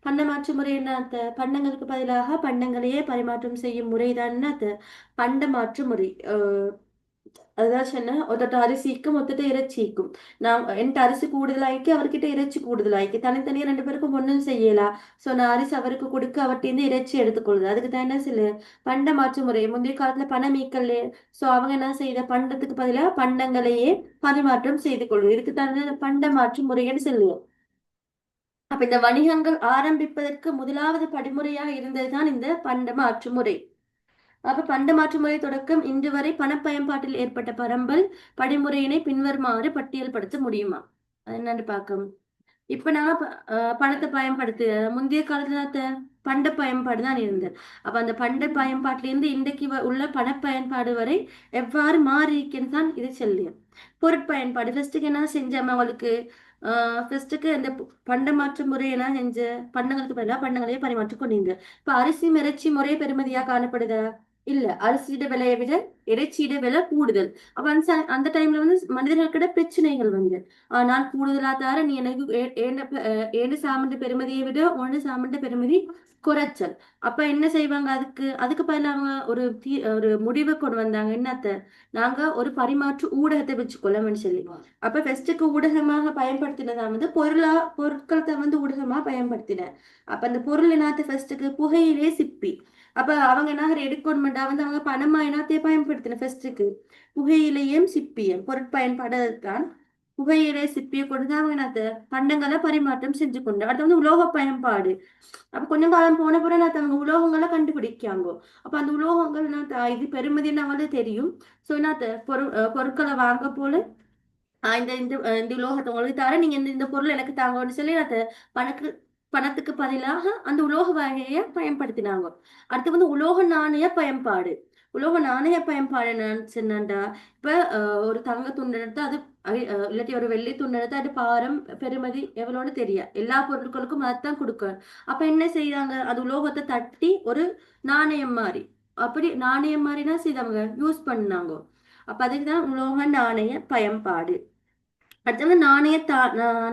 பண்ட மாற்று முறை என்னத்த பண்டங்களுக்கு பதிலாக பண்டங்களையே பரிமாற்றம் செய்யும் முறைதான் பண்ட மாற்று முறை. அதுதான் சொன்னேன், ஒருத்தட்ட அரிசிக்கும் ஒருத்தட்ட இறைச்சிக்கும். நான் என்கிட்ட அரிசி கூடுதலாயிக்கு அவர்கிட்ட இறைச்சி கூடுதலாயிக்கு தனித்தனியா ரெண்டு பேருக்கும் ஒன்றும் செய்யலாம். ஸோ நான் அரிசி அவருக்கு கொடுக்க அவர்கிட்ட இறைச்சி எடுத்துக்கொள்ளுது. அதுக்கு தான் என்ன சொல்லு பண்ட மாற்று முறை. முந்தைய காலத்துல பணம் மீக்கல்ல. ஸோ அவங்க என்ன செய்த பண்டத்துக்கு பதிலாக பண்டங்களையே பரிமாற்றம் செய்து கொள்வது. இதுக்கு தான் பண்ட மாற்று முறைன்னு சொல்லுவோம். அப்ப இந்த வணிகங்கள் ஆரம்பிப்பதற்கு முதலாவது படிமுறையாக இருந்ததுதான் இந்த பண்ட மாற்று முறை. அப்ப பண்ட மாற்று முறை தொடக்கம் இன்று வரை பணப்பயன்பாட்டில் ஏற்பட்ட பரம்பல் படிமுறையினை பின்வருமாறு பட்டியல்படுத்த முடியுமா? அது என்னன்னு பார்க்கணும். இப்ப நான் பணத்தை பயன்படுத்து முந்தைய காலத்துல பண்ட பயன்பாடு தான் இருந்தது. அப்ப அந்த பண்ட பயன்பாட்டில இருந்து இன்றைக்கு உள்ள பண பயன்பாடு வரை எவ்வாறு மாறி இருக்குன்னு தான் இது சொல்லியும். பொருட்பயன்பாடு ஃபர்ஸ்ட்டுக்கு என்ன செஞ்சோம் அவங்களுக்கு ஃபர்ஸ்ட்டுக்கு அந்த பண்ட மாற்று முறை என்ன செஞ்ச பண்டங்களுக்கு பதிலாக பண்டங்களையே பரிமாற்றி கொண்டீங்க. இப்ப அரிசி இறைச்சி முறை பெருமதியா காணப்படுதா? இல்ல, அரிசியோட விலையை விட இறைச்சியோட விலை கூடுதல். அப்ப அந்த டைம்ல வந்து மனிதர்களுக்கிட பிரச்சனைகள் வந்து நான் கூடுதலா தார நீ எனக்கு ஏழு சாமண்ட பெருமதியை விட ஒன்று சாமண்ட பெருமதி குறைச்சல். அப்ப என்ன செய்வாங்க, அதுக்கு அதுக்கு பதிலா அவங்க ஒரு முடிவை கொண்டு வந்தாங்க. என்னத்த நாங்க ஒரு பரிமாற்று ஊடகத்தை வச்சுக்கொள்ளணும்னு சொல்லி. அப்ப ஃபெஸ்ட்டுக்கு ஊடகமாக பயன்படுத்தினதா வந்து பொருட்களை வந்து ஊடகமா பயன்படுத்தின. அப்ப அந்த பொருள் என்னத்த ஃபெஸ்ட்டுக்கு புகையிலே சிப்பி. அப்ப அவங்க என்ன எடுக்கணுமெண்டா வந்து அவங்க பணமா என்னத்தையே பயன்படுத்தின ஃபெஸ்ட்டுக்கு புகையிலையும் சிப்பியும் பொருட்பயன்பாடு தான். புகையிலை சிப்பியை கொண்டுதான் அவங்க என்னத்த பண்டங்களை பரிமாற்றம் செஞ்சு கொண்டு. அடுத்து வந்து உலோக பயன்பாடு. அப்ப கொஞ்சம் காலம் போன பிறகு நான் அவங்க உலோகங்களை கண்டுபிடிக்காங்க. அப்ப அந்த உலோகங்கள் இது பெருமதி நம்மளுக்கு தெரியும். சோ என்ன பொருட்களை வாங்க போல இந்த இந்த இந்த உலோகத்தை உங்களுக்கு தர நீங்க இந்த பொருள் எனக்கு தாங்கன்னு சொல்லி அதை பணக்கு பணத்துக்கு பதிலாக அந்த உலோக வகையை பயன்படுத்தினாங்க. அடுத்து வந்து உலோக நாணய பயன்பாடு. உலோக நாணய பயன்பாடு என்னன்னு சொன்னாண்டா இப்ப ஒரு தங்க துண்டு எடுத்து அது இல்லாட்டி ஒரு வெள்ளி துண்டு எடுத்து அது பாரம் பெருமதி எவ்வளோன்னு தெரியா எல்லா பொருட்களுக்கும் அதைத்தான் கொடுக்கணும். அப்ப என்ன செய்யறாங்க, அது உலோகத்தை தட்டி ஒரு நாணயம் மாதிரி அப்படி நாணயம் மாதிரினா செய்தவங்க யூஸ் பண்ணாங்க. அப்ப அதுக்குதான் உலோக நாணய பயன்பாடு. அடுத்தது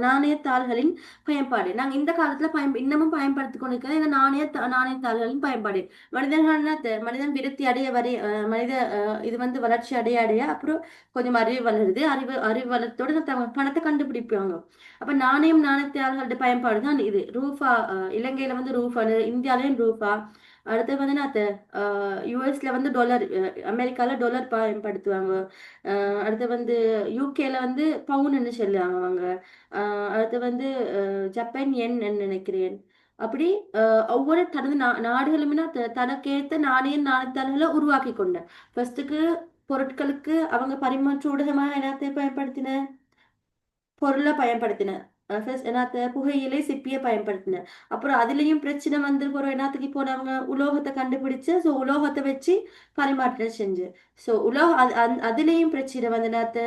நாணயத்தாள்களின் பயன்பாடு. நாங்க இந்த காலத்துல இன்னமும் பயன்படுத்தி கொண்டிருக்கிற இந்த நாணயத்தாள்களின் பயன்பாடு. மனிதர்கள்னா மனிதன் விருத்தி அடைய வரை மனித இது வந்து வளர்ச்சி அடைய அடைய அப்புறம் கொஞ்சம் அறிவு வளருது. அறிவு வளர்த்தோடு பணத்தை கண்டுபிடிப்பாங்க. அப்ப நாணயத்தாள்களோட பயன்பாடு தான் இது. ரூபா இலங்கையில வந்து ரூபா, இந்தியாலயும் ரூபா. அடுத்து வந்து யூஎஸ்ல வந்து டாலர், அமெரிக்கால டாலர் பயன்படுத்துவாங்க. அடுத்து வந்து யூகேல வந்து பவுன்னு சொல்லுவாங்க அவங்க. அடுத்து வந்து ஜப்பான் என் நினைக்கிறேன். அப்படி ஒவ்வொரு தனது நாடுகளுமே தனக்கேத்த நாணயத்தாள்களை உருவாக்கி கொண்ட. ஃபர்ஸ்ட்டுக்கு பொருட்களுக்கு அவங்க பரிமாற்ற ஊடகமாக என்னத்தை பயன்படுத்தின பொருளை பயன்படுத்தின. என்னத்த புகையிலை சிப்பியை பயன்படுத்தின. அப்புறம் அதுலயும் பிரச்சனை வந்து போறோம் என்னத்துக்கு போனவங்க உலோகத்தை கண்டுபிடிச்சு ஸோ உலோகத்தை வச்சு பரிமாற்றம் செஞ்சு ஸோ அதுலயும் பிரச்சனை வந்து என்னத்த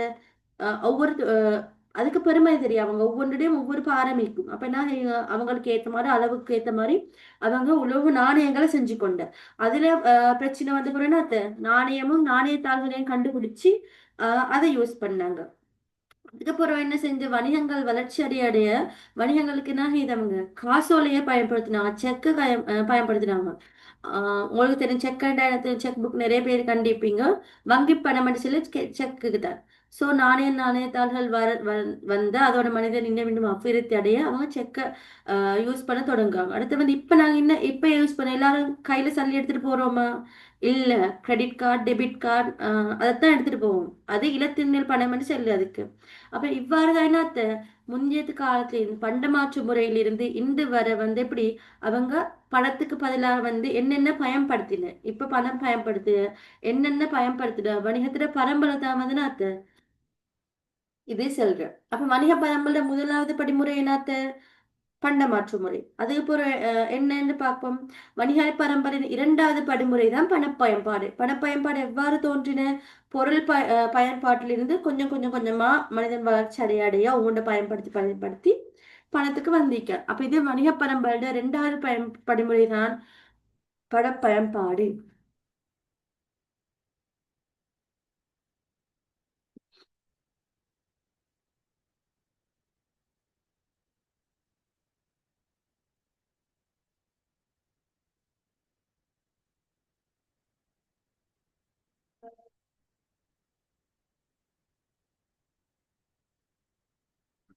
ஒவ்வொரு அதுக்கு பெருமை தெரியும். அவங்க ஒவ்வொன்றுடையும் ஒவ்வொரு பாரமிக்கும். அப்ப என்ன அவங்களுக்கு ஏத்த மாதிரி அளவுக்கு ஏத்த மாதிரி அவங்க உலோக நாணயங்களை செஞ்சு கொண்ட. அதுல பிரச்சனை வந்து போறோம் என்னத்த நாணயமும் நாணயத்தாள்களையும் கண்டுபிடிச்சு அதை யூஸ் பண்ணாங்க. அதுக்கப்புறம் என்ன செஞ்ச வணிகங்கள் வளர்ச்சி அடைய வணிகங்களுக்கு என்ன செய்தவங்க காசோலையை பயன்படுத்தினாங்க, செக்கு பயன்படுத்தினாங்க. உங்களுக்கு தெரியும் செக் புக் நிறைய பேர் கண்டிப்பீங்க. வங்கி பணம் சொல்லி செக்கு தான். ஸோ நாணயத்தாள்கள் வந்து அதோட மனிதன் இன்னும் இன்னும் அபிவிருத்தி அடைய அவங்க செக்கை யூஸ் பண்ண தொடங்குவாங்க. அடுத்து வந்து இப்ப நாங்க இப்ப யூஸ் பண்ண எல்லாரும் கையில சல்லி எடுத்துட்டு போறோமா? இல்ல, கிரெடிட் கார்டு டெபிட் கார்டு அதைத்தான் எடுத்துட்டு போவோம். அது இலத்திரனியல் பணம்னு சொல்லு அதுக்கு. அப்ப இவ்வாறுதான் என்னத்த முந்தைய காலத்துல இருந்து பண்டமாற்று முறையிலிருந்து இன்று வர வந்து எப்படி அவங்க பணத்துக்கு பதிலாக வந்து என்னென்ன பயன்படுத்தின இப்ப பணம் பயன்படுத்து என்னென்ன பயன்படுத்துட வணிகத்துல பரம்பரை தான் வந்து இது செல்ற. அப்ப வணிக பரம்பல முதலாவது படிமுறை என்னத்த? பண்ட மாற்று முறை. அதே போல என்னன்னு பார்ப்போம். வணிக பரம்பரையின் இரண்டாவது படிமுறை தான் பணப்பயன்பாடு. பணப்பயன்பாடு எவ்வாறு தோன்றின? பொருள் பயன்பாட்டிலிருந்து கொஞ்சம் கொஞ்சம் கொஞ்சமா மனிதன் வளர்ச்சி அடைய அடைய அவங்களோட பயன்படுத்தி பயன்படுத்தி பணத்துக்கு வந்திருக்க. அப்ப இது வணிக பரம்பரையோட இரண்டாவது படிமுறை தான் பணப்பயன்பாடு.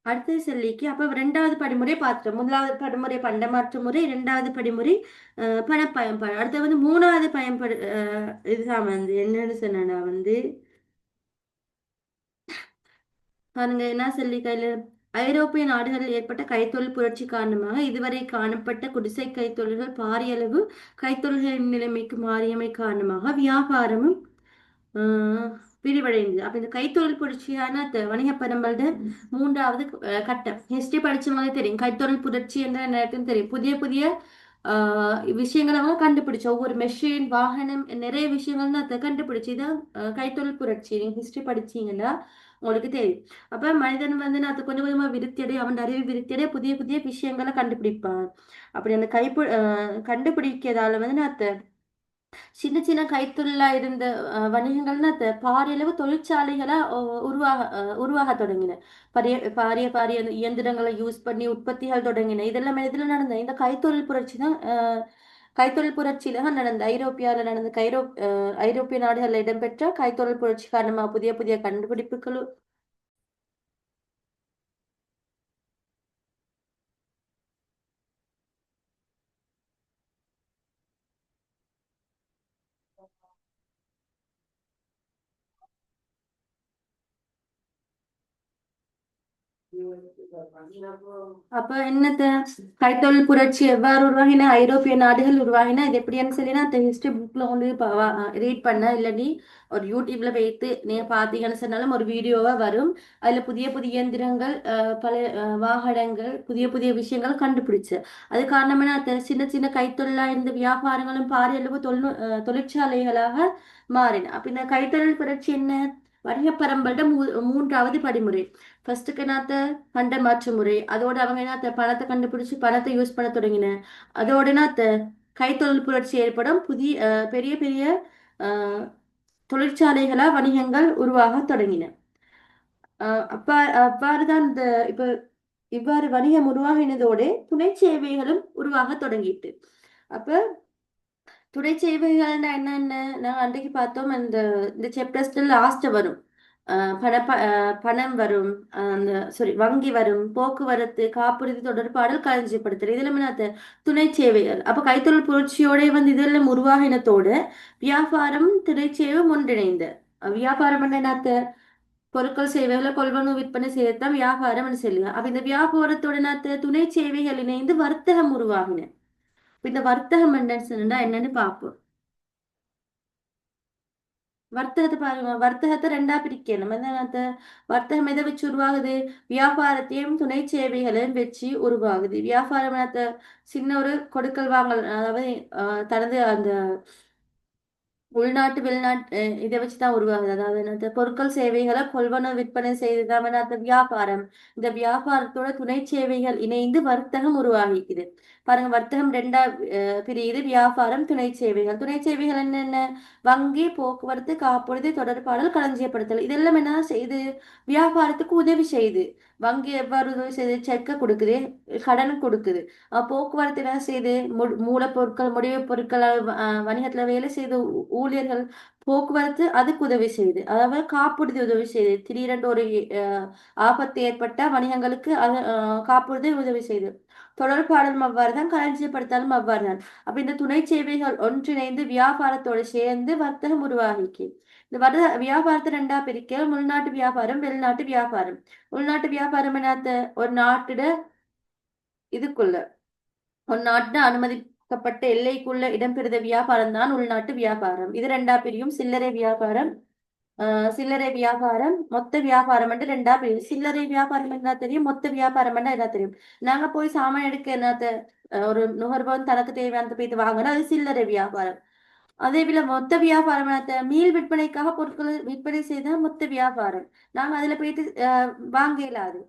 அடுத்தது சொல்லிக்கு அப்ப இரண்டாவது படிமுறை பார்த்துட்டோம். முதலாவது படிமுறை பண்டமாற்று முறை, இரண்டாவது படிமுறை பணப்பயன்பாடு. அடுத்து வந்து மூணாவது பயன்பாடு இதுதான் வந்து என்னன்னு சொன்னா வந்து பாருங்க என்ன சொல்லி கையில ஐரோப்பிய நாடுகளில் ஏற்பட்ட கைத்தொழில் புரட்சி காரணமாக இதுவரை காணப்பட்ட குடிசை கைத்தொழில்கள் பாரிய அளவு கைத்தொழில்களின் நிலைமைக்கு மாறியமை காரணமாக வியாபாரமும் ஆஹ் விரிவடைந்தது. அப்ப இந்த கைத்தொழில் புரட்சியான வணிக பரம்பல்ட மூன்றாவது கட்டம். ஹிஸ்டரி படிச்சவங்களே தெரியும். கைத்தொழில் புரட்சி என்ற நேரத்துன்னு தெரியும். புதிய புதிய விஷயங்களை அவங்க கண்டுபிடிச்ச ஒவ்வொரு மெஷின் வாகனம் நிறைய விஷயங்கள் அதை கண்டுபிடிச்சு இதான் கைத்தொழில் புரட்சி. நீங்க ஹிஸ்டரி படிச்சீங்கன்னா உங்களுக்கு தெரியும். அப்ப மனிதன் வந்து அது கொஞ்சம் கொஞ்சமா விருத்தியடைய அவன் அறிவு விருத்தியடைய புதிய புதிய விஷயங்களை கண்டுபிடிப்பான். அப்படி அந்த கண்டுபிடிக்கிறதால வந்து நான் சின்ன சின்ன கைத்தொழிலா இருந்த வணிகங்கள்னா பாரியளவு தொழிற்சாலைகளா உருவாக தொடங்கின. பாரிய பாரிய அந்த இயந்திரங்களை யூஸ் பண்ணி உற்பத்திகள் தொடங்கின. இதெல்லாம் இதுல நடந்த இந்த கைத்தொழில் புரட்சி தான் கைத்தொழில் புரட்சியில தான் நடந்த ஐரோப்பியாவில் நடந்த ஐரோப்பிய நாடுகளில் இடம்பெற்ற கைத்தொழில் புரட்சி காரணமா புதிய புதிய கண்டுபிடிப்புகளும் அப்ப என்னத்த கைத்தொழில் புரட்சி எவ்வாறு உருவாகின? ஐரோப்பிய நாடுகள் உருவாகின. இது எப்படின்னு சொல்லினா அந்த ஹிஸ்டரி புக்ல வந்து ரீட் பண்ண இல்லாட்டி ஒரு யூடியூப்ல வைத்து நீங்க பாத்தீங்கன்னு சொன்னாலும் ஒரு வீடியோவா வரும். அதுல புதிய புதிய இயந்திரங்கள் பல வாகனங்கள் புதிய புதிய விஷயங்கள் கண்டுபிடிச்சு அது காரணமான சின்ன சின்ன கைத்தொழிலா இருந்த வியாபாரங்களும் பாரிய அளவு தொழிற்சாலைகளாக மாறின. அப்ப இந்த கைத்தொழில் புரட்சி என்ன? வணிக பரம்பல்ட மூன்றாவது படிமுறை. ஃபர்ஸ்ட்டுக்கு என்னத்த பண்ட மாற்று முறை. அதோட அவங்க என்னத்த பணத்தை கண்டுபிடிச்சு பணத்தை யூஸ் பண்ண தொடங்கின. அதோட என்னத்த கைத்தொழில் புரட்சி ஏற்படும் புதிய பெரிய பெரிய அஹ், தொழிற்சாலைகளா வணிகங்கள் உருவாக தொடங்கின. அவ்வாறுதான் இந்த இப்ப இவ்வாறு வணிகம் உருவாகினதோடு துணை சேவைகளும் உருவாக தொடங்கிட்டு. அப்ப துணை சேவைகள்னா என்னென்ன நான் அன்றைக்கு பார்த்தோம். இந்த சாப்டர்ஸ்ல லாஸ்ட் வரும். பணம் வரும். அந்த சாரி வங்கி வரும், போக்குவரத்து, காப்புறுதி, தொடர்பாடல், களஞ்சியப்படுத்தல் இதெல்லாம் என்ன? துணை சேவைகள். அப்ப கைத்தொழில் புரட்சியோட வந்து இதெல்லாம் உருவாகினத்தோட வியாபாரம் துணை சேவை ஒன்றிணைந்த வியாபாரம் என்னத்த பொருட்கள் சேவைகளை கொள்வனவு விற்பனை செய்யத்தான் வியாபாரம் சொல்லுங்க. அப்ப இந்த வியாபாரத்தோட என்னத்த துணை சேவைகள் இணைந்து வர்த்தகம் உருவாகின. இந்த வர்த்தகம் என்னன்னு சொன்னா என்னன்னு பார்ப்போம். வர்த்தகத்தை பாருங்க. வர்த்தகத்தை ரெண்டா பிரிக்கணும். அந்த வர்த்தகம் எதை வச்சு உருவாகுது? வியாபாரத்தையும் துணை சேவைகளையும் வச்சு உருவாகுது. வியாபாரம் சின்ன ஒரு கொடுக்கல் வாங்கல் அதாவது தனது அந்த உள்நாட்டு வெளிநாட்டு இதை வச்சுதான் உருவாகுது. அதாவது என்னது பொருட்கள் சேவைகளை கொள்வனவு விற்பனை செய்துதான் அந்த வியாபாரம். இந்த வியாபாரத்தோட துணை சேவைகள் இணைந்து வர்த்தகம் உருவாகிக்குது. பாருங்க வர்த்தகம் ரெண்டா பிரியுது. வியாபாரம் துணை சேவைகள். துணை சேவைகள் என்னென்ன? வங்கி, போக்குவரத்து, காப்புறுதி, தொடர்பாடல், களஞ்சியப்படுத்தல் இதெல்லாம் என்ன செய்யுது? வியாபாரத்துக்கு உதவி செய்யுது. வங்கி எவ்வாறு உதவி செய்யுது? செக்க கொடுக்குது, கடன் கொடுக்குது. போக்குவரத்து என்ன செய்யுது? மூலப்பொருட்கள், முடிவுப் பொருட்கள் வணிகத்துல வேலை செய்த ஊழியர்கள் போக்குவரத்து அதுக்கு உதவி செய்யுது. அதாவது காப்புறுதி உதவி செய்யுது. திடீரென்று ஒரு ஆபத்து ஏற்பட்ட வணிகங்களுக்கு அது காப்புறுதி உதவி செய்யுது. தொடர்பாடலும் அவ்வாறு தான், களஞ்சியப்படுத்தாலும் அவ்வாறு தான். அப்ப இந்த துணை சேவைகள் ஒன்றிணைந்து வியாபாரத்தோடு சேர்ந்து வர்த்தகம் உருவாகிக்கு. இந்த வியாபாரத்தை ரெண்டா பிரிக்க உள்நாட்டு வியாபாரம், வெளிநாட்டு வியாபாரம். உள்நாட்டு வியாபாரம் என்னத்த ஒரு நாட்டுட இதுக்குள்ள ஒரு நாட்டு அனுமதிக்கப்பட்ட எல்லைக்குள்ள இடம்பெறுத வியாபாரம் தான் உள்நாட்டு வியாபாரம். இது ரெண்டா பிரியும். சில்லறை வியாபாரம், சில்லறை வியாபாரம், மொத்த வியாபாரம் ரெண்டா பிரியும். சில்லறை வியாபாரம் என்ன தெரியும், மொத்த வியாபாரம் என்ன தெரியும். நாங்க போய் சாமான் எடுக்க என்னத்த ஒரு நுகர்வோன் தனக்கு தேவையானது போயிட்டு வாங்கினா அது சில்லறை வியாபாரம். அதே போல மொத்த வியாபாரம் என்னத்த மீள் விற்பனைக்காக பொருட்களை விற்பனை செய்த மொத்த வியாபாரம். நாங்க அதுல போயிட்டு வாங்க இயலாது.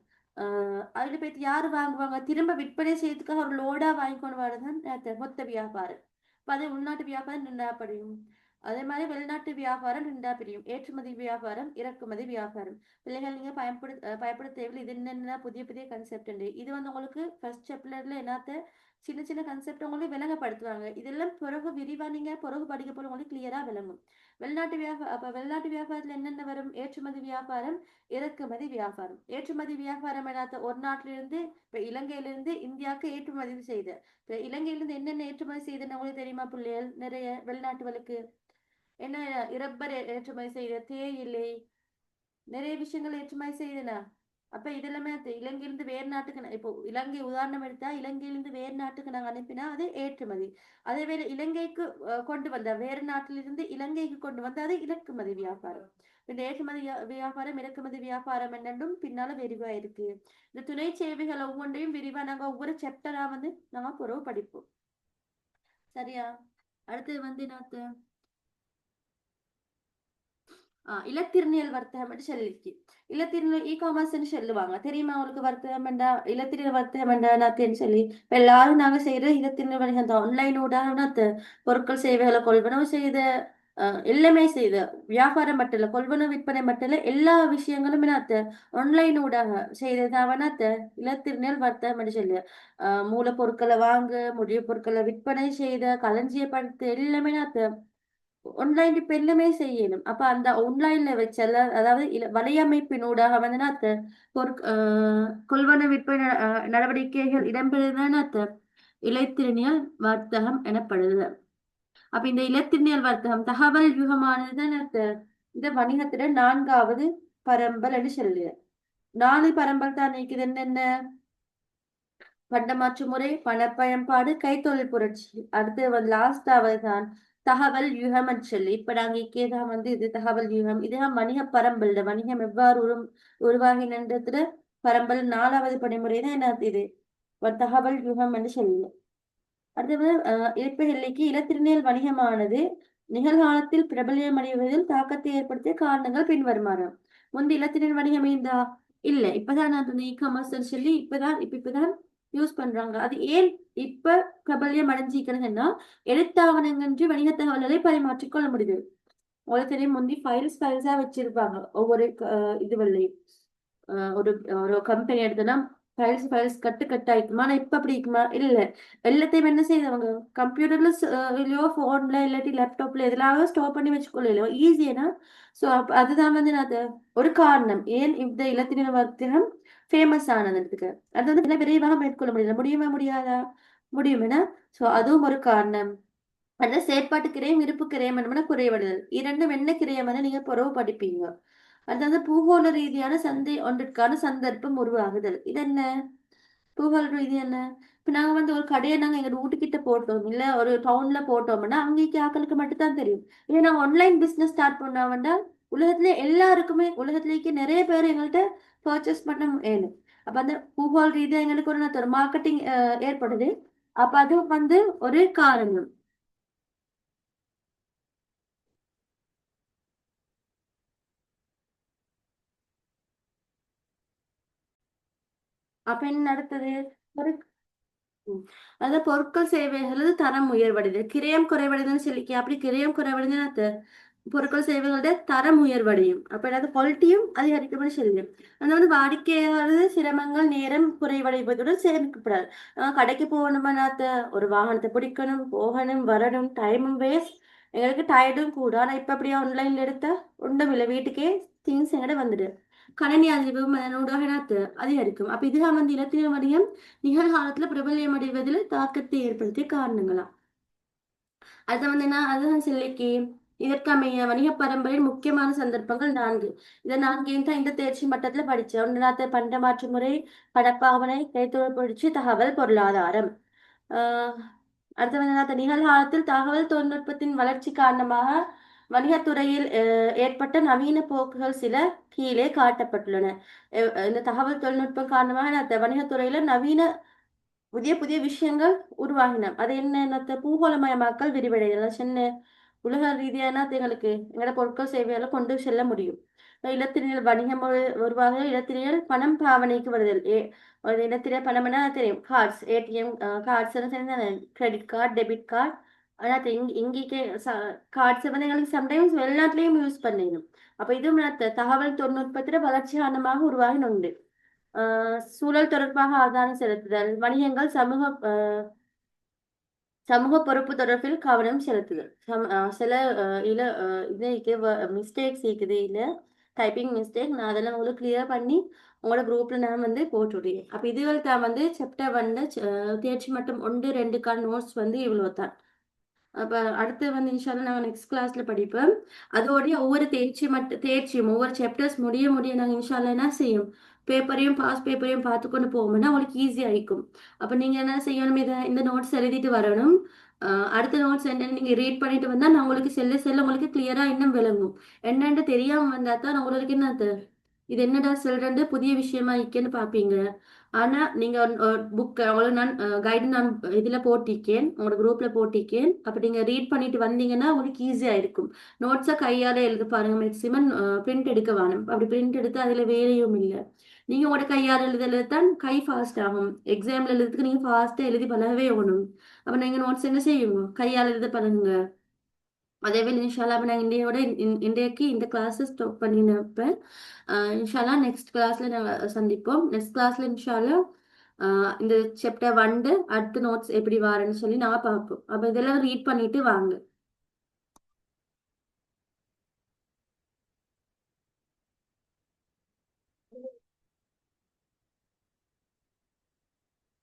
அதுல போயிட்டு யாரு வாங்குவாங்க, திரும்ப விற்பனை செய்யறதுக்காக ஒரு லோடா வாங்கி கொண்டு வரதான் மொத்த வியாபாரம். இப்ப அதே உள்நாட்டு வியாபாரம் ரெண்டா படியும். அதே மாதிரி வெளிநாட்டு வியாபாரம் ரெண்டா பிரியும். ஏற்றுமதி வியாபாரம், இறக்குமதி வியாபாரம். பிள்ளைகள் நீங்க பயப்பட தேவையில்லை. இது என்னென்ன புதிய புதிய கன்செப்ட் உண்டு. இது வந்து உங்களுக்கு ஃபர்ஸ்ட் சாப்டர்ல என்னத்த சின்ன சின்ன கன்செப்ட் உங்களுக்கு விளங்கப்படுத்துவாங்க. இதெல்லாம் பிறகு விரிவா நீங்க பிறகு படிக்க போல உங்களுக்கு கிளியரா விளங்கும். வெளிநாட்டு வியாபாரத்துல என்னென்ன வரும், ஏற்றுமதி வியாபாரம், இறக்குமதி வியாபாரம். ஏற்றுமதி வியாபாரம் என்னத்த ஒரு நாட்டிலிருந்து இப்ப இலங்கையிலிருந்து இந்தியாவுக்கு ஏற்றுமதி செய்த, இப்ப இலங்கையிலிருந்து என்னென்ன ஏற்றுமதி செய்யுதுன்னு உங்களுக்கு தெரியுமா பிள்ளைகள்? நிறைய வெளிநாட்டுகளுக்கு என்ன இரப்பர் ஏற்றுமதி செய்த, தேயிலை, நிறைய விஷயங்கள் ஏற்றுமதி செய்தன. அப்ப இதெல்லாமே இலங்கையிலிருந்து வேறு நாட்டுக்கு இப்போ இலங்கை உதாரணம் எடுத்தா இலங்கையிலிருந்து வேறு நாட்டுக்கு நாங்க அனுப்பினா அது ஏற்றுமதி. அதே வேற இலங்கைக்கு கொண்டு வந்த வேறு நாட்டிலிருந்து இலங்கைக்கு கொண்டு வந்த அது இறக்குமதி வியாபாரம். இந்த ஏற்றுமதி வியாபாரம், இறக்குமதி வியாபாரம் என்னென்னும் பின்னால விரிவா இருக்கு. இந்த துணை சேவைகள் ஒவ்வொன்றையும் விரிவா நாங்க ஒவ்வொரு சாப்டரா வந்து நாங்க பிறகு படிப்போம். சரியா? அடுத்தது வந்து என்ன, இலத்திரனியல் வர்த்தகம் சொல்லிருக்கு. இலத்திரனியல் காமர்ஸ்ன்னு சொல்லுவாங்க. தெரியுமா உங்களுக்கு? வர்த்தகம் வேண்டா, இலத்திரனியல் வர்த்தகம் வேண்டான்னு சொல்லி இப்ப எல்லாரும் நாங்க செய்யற இலத்திரனியல் வணிகம் தான். ஆன்லைன் ஊடாக பொருட்கள் சேவைகளை கொள்வனவு செய்த, எல்லாமே செய்த வியாபாரம் மட்டும் இல்ல, கொள்வனவு விற்பனை மட்டும் இல்ல, எல்லா விஷயங்களும் என்னத்த ஆன்லைன் ஊடாக செய்ததாவனத்த இலத்திரனியல் வர்த்தகம் சொல்லி. மூலப்பொருட்களை வாங்க, முடிய பொருட்களை விற்பனை செய்த, களஞ்சியப்படுத்த எல்லாமே ஆன்லைன் இப்ப எல்லாமே செய்யணும். அப்ப அந்த ஆன்லைன்ல வச்சல, அதாவது வலையமைப்பினூடாக வந்து கொள்வன விற்பனை நடவடிக்கைகள் இடம்பெறுதான இலத்திரனியல் வர்த்தகம் எனப்படுது. அப்ப இந்த இலத்திரனியல் வர்த்தகம் தகவல் யுகமானதுதான் இந்த வணிகத்திட நான்காவது பரம்பல் என்று சொல்லுது. 4 பரம்பல் தான் நிக்குது. என்னென்ன? பண்டமாற்று முறை, பணப்பயன்பாடு, கைத்தொழில் புரட்சி. அடுத்து வந்து லாஸ்டாவது தான் தகவல் யுகம் சொல்லி. இப்ப நாங்க இக்கேதான் வந்து இது தகவல் யுகம். இதுதான் வணிக பரம்பல். வணிகம் எவ்வாறு உருவாகினன்றதுல பரம்பல் 4வது படிமுறை தான் என்ன இது தகவல் யுகம் என்று சொல்லுவோம். அடுத்தது இருப்புகளுக்கு இலத்திரனியல் வணிகமானது நிகழ்காலத்தில் பிரபலியமடைவதில் தாக்கத்தை ஏற்படுத்திய காரணங்கள் பின்வருமாறு. முந்தி இலத்திரனியல் வணிகம் இருந்தா இல்ல, இப்பதான் அந்த இ காமர்ஸ் சொல்லி இப்பதான் யூஸ் பண்றாங்க. அது ஏன் இப்ப பிரபல்யம் அடைஞ்சிக்கிறதுன்னா எழுத்தாவணங்கன்று வணிக தகவல்களை பரிமாற்றிக் கொள்ள முடியுது. உங்களுக்கு தெரியும், முந்தி ஃபைல்ஸா வச்சிருப்பாங்க ஒவ்வொரு இதுவரையும். ஒரு ஒரு கம்பெனி எடுத்தோம்னா ஃபைல்ஸ் கட்டு கட்டாயிருக்குமா. ஆனா இப்ப அப்படி இருக்குமா? இல்ல. எல்லாத்தையும் என்ன செய்தவங்க கம்ப்யூட்டர்ல இல்லையோ போன்ல இல்லாட்டி லேப்டாப்ல எதுலாவது ஸ்டோர் பண்ணி வச்சுக்கொள்ளலையோ ஈஸியா. சோ அதுதான் வந்து நான் ஒரு காரணம் ஏன் இந்த இலத்தின வர்த்தகம் ஃபேமஸ் ஆனதுக்கு. அது வந்து விரைவாக மேற்கொள்ள முடியுமா முடியாதா? முடியும் என. சோ அதுவும் ஒரு காரணம். அந்த செயற்பாட்டு கிரயம், இருப்பு கிரயம் என்ன குறைவடைதல். இரண்டும் என்ன கிரயம் நீங்க புறவு படிப்பீங்க. அதாவது பூகோள ரீதியான சந்தை ஒன்றிற்கான சந்தர்ப்பம் உருவாகுதல். இது என்ன பூகோள ரீதி? என்ன இப்ப நாங்க வந்து ஒரு கடையை நாங்க எங்க வீட்டுக்கிட்ட போட்டோம், இல்ல ஒரு டவுன்ல போட்டோம்னா அங்கேக்கு ஆக்களுக்கு மட்டும் தான் தெரியும். இதே நாங்க ஆன்லைன் பிசினஸ் ஸ்டார்ட் பண்ணோம்னா உலகத்துல எல்லாருக்குமே, உலகத்திலேயே நிறைய பேர் எங்கள்கிட்ட பர்ச்சேஸ் பண்ண வேணும். அப்ப அந்த பூகோள ரீதியா எங்களுக்கு ஒரு மார்க்கெட்டிங் ஏற்படுது. அப்ப அது வந்து ஒரு காரணம். அப்ப என்ன நடத்தது? ஒரு அதாவது பொருட்கள் சேவைகளது தரம் உயர்வடைது, கிரயம் குறைவடைதுன்னு சொல்லிக்க. அப்படி கிரயம் குறைவடைதுன்னு பொருட்கள் சேவைகளோட தரம் உயர்வடையும். அப்ப என்னது குவாலிட்டியும் அதிகரிக்கும்னு சொல்லுது. அது வந்து வாடிக்கையாளர் சிரமங்கள் நேரம் குறைவடைவதுடன் சேமிக்கப்படாது. கடைக்கு போகணுமா, ஒரு வாகனத்தை பிடிக்கணும், போகணும், வரணும், டைமும் வேஸ்ட், எங்களுக்கு டயர்டும் கூட. ஆனா இப்ப அப்படியே ஆன்லைன்ல எடுத்தா ஒன்றும் இல்லை, வீட்டுக்கே திங்ஸ் எங்கட வந்துடு. கணனி அறிவும் அதனூடாக அதிகரிக்கும். அப்ப இதுதான் வந்து இலத்திர வணிகம் நிகழ்காலத்துல பிரபல்யம் அடைவதில் தாக்கத்தை ஏற்படுத்திய காரணங்களாம். அதை வந்து என்ன, அதுதான் சொல்லிக்கு இதற்கமைய வணிக பரம்பரையின் முக்கியமான சந்தர்ப்பங்கள் 4. இதை நான்கையும் தான் இந்த தேர்ச்சி மட்டத்துல படிச்சேன். ஒன்றாவது பண்டமாற்று முறை, படப்பாவனை, கைத்தொழில் புரட்சி, தகவல் பொருளாதாரம். ஆஹ் அடுத்து வந்து நிகழ்காலத்தில் தகவல் தொழில்நுட்பத்தின் வளர்ச்சி காரணமாக வணிகத்துறையில் ஏற்பட்ட நவீன போக்குகள் சில கீழே காட்டப்பட்டுள்ளன. இந்த தகவல் தொழில்நுட்பம் காரணமாக வணிகத்துறையில நவீன புதிய புதிய விஷயங்கள் உருவாகின. அது என்னென்ன பூகோளமயமாக்கல் விரிவடைதல் சின்ன உலக ரீதியான எங்களுக்கு எங்களோட பொருட்கள் சேவைகளை கொண்டு செல்ல முடியும். இலத்திரியல் வணிகம் உருவாக இலத்திரியல் பணம் பாவனைக்கு வருதல். ஒரு இலத்திரிய பணம்னா தெரியும், cards, ATM cards credit card, debit card. ஆனால் இங்கே கார்ட்ஸ் வந்து எங்களுக்கு சம்டைம்ஸ் வெளிநாட்டிலையும் யூஸ் பண்ணிடும். அப்போ இதுவும் தகவல் தொழில்நுட்பத்தில் வளர்ச்சி காரணமாக உருவாகினுண்டு. சூழல் தொடர்பாக ஆதாரம் செலுத்துதல், வணிகங்கள் சமூக பொறுப்பு தொடர்பில் கவனம் செலுத்துதல். சில இல்ல இது மிஸ்டேக்ஸ் இருக்குது இல்ல டைப்பிங் மிஸ்டேக். நான் அதெல்லாம் உங்களுக்கு கிளியர் பண்ணி உங்களோட குரூப்ல நான் வந்து போட்டுவிடுறேன். அப்ப இதுவரை தான் வந்து சாப்டர் 1 தேர்ச்சி மட்டம் 1, 2க்கான நோட்ஸ் வந்து இவ்வளவு தான். அப்ப அடுத்து வந்து இன்ஷால்லா நாங்க நெக்ஸ்ட் கிளாஸ்ல படிப்போம். அதோடய ஒவ்வொரு தேர்ச்சியும் ஒவ்வொரு சாப்டர்ஸ் முடிய முடிய நாங்க இன்ஷால்லா என்ன செய்யும், பாஸ் பேப்பரையும் பார்த்துக்கொண்டு போகும்போது உங்களுக்கு ஈஸியா இருக்கும். அப்ப நீங்க என்ன செய்யணும், இந்த நோட்ஸ் எழுதிட்டு வரணும். அடுத்த நோட்ஸ் என்னன்னு நீங்க ரீட் பண்ணிட்டு வந்தா நான் உங்களுக்கு செல்ல உங்களுக்கு கிளியரா இன்னும் விளங்கும். என்னன்னு தெரியாம வந்தா தான் உங்களுக்கு என்னது இது என்னடா சொல்றேன் புதிய விஷயமா இருக்கேன்னு பாப்பீங்க. ஆனா நீங்க புக் உங்களுக்கு நான் கைடு நான் இதுல போட்டிருக்கேன், உங்களோட குரூப்ல போட்டிருக்கேன். அப்ப நீங்க ரீட் பண்ணிட்டு வந்தீங்கன்னா உங்களுக்கு ஈஸியா இருக்கும். நோட்ஸை கையால எழுத பாருங்க. மேக்சிமம் பிரிண்ட் எடுக்க வேணும். அப்படி பிரிண்ட் எடுத்து அதுல வேலையும் இல்லை. நீங்க உங்களோட கையால் எழுதுறது தான் கை ஃபாஸ்ட் ஆகும். எக்ஸாம்ல எழுதுறதுக்கு நீங்க ஃபாஸ்டா எழுதி பழகவே வேணும். அப்ப நீங்க நோட்ஸ் என்ன செய்யுங்க, கையால் எழுத பழகுங்க. அதேவேளை இன்ஷால்லா நான் இன்றைக்கு இந்த கிளாஸை ஸ்டாப் பண்ணினப்ப இன்ஷால்லா நெக்ஸ்ட் கிளாஸ்ல நாங்கள் சந்திப்போம். நெக்ஸ்ட் கிளாஸ்ல இன்ஷால்லா இந்த சாப்டர் 1 அடுத்த நோட்ஸ் எப்படி வாரேன்னு சொல்லி நான் பார்ப்போம். அப்போ இதெல்லாம் ரீட் பண்ணிட்டு வாங்க.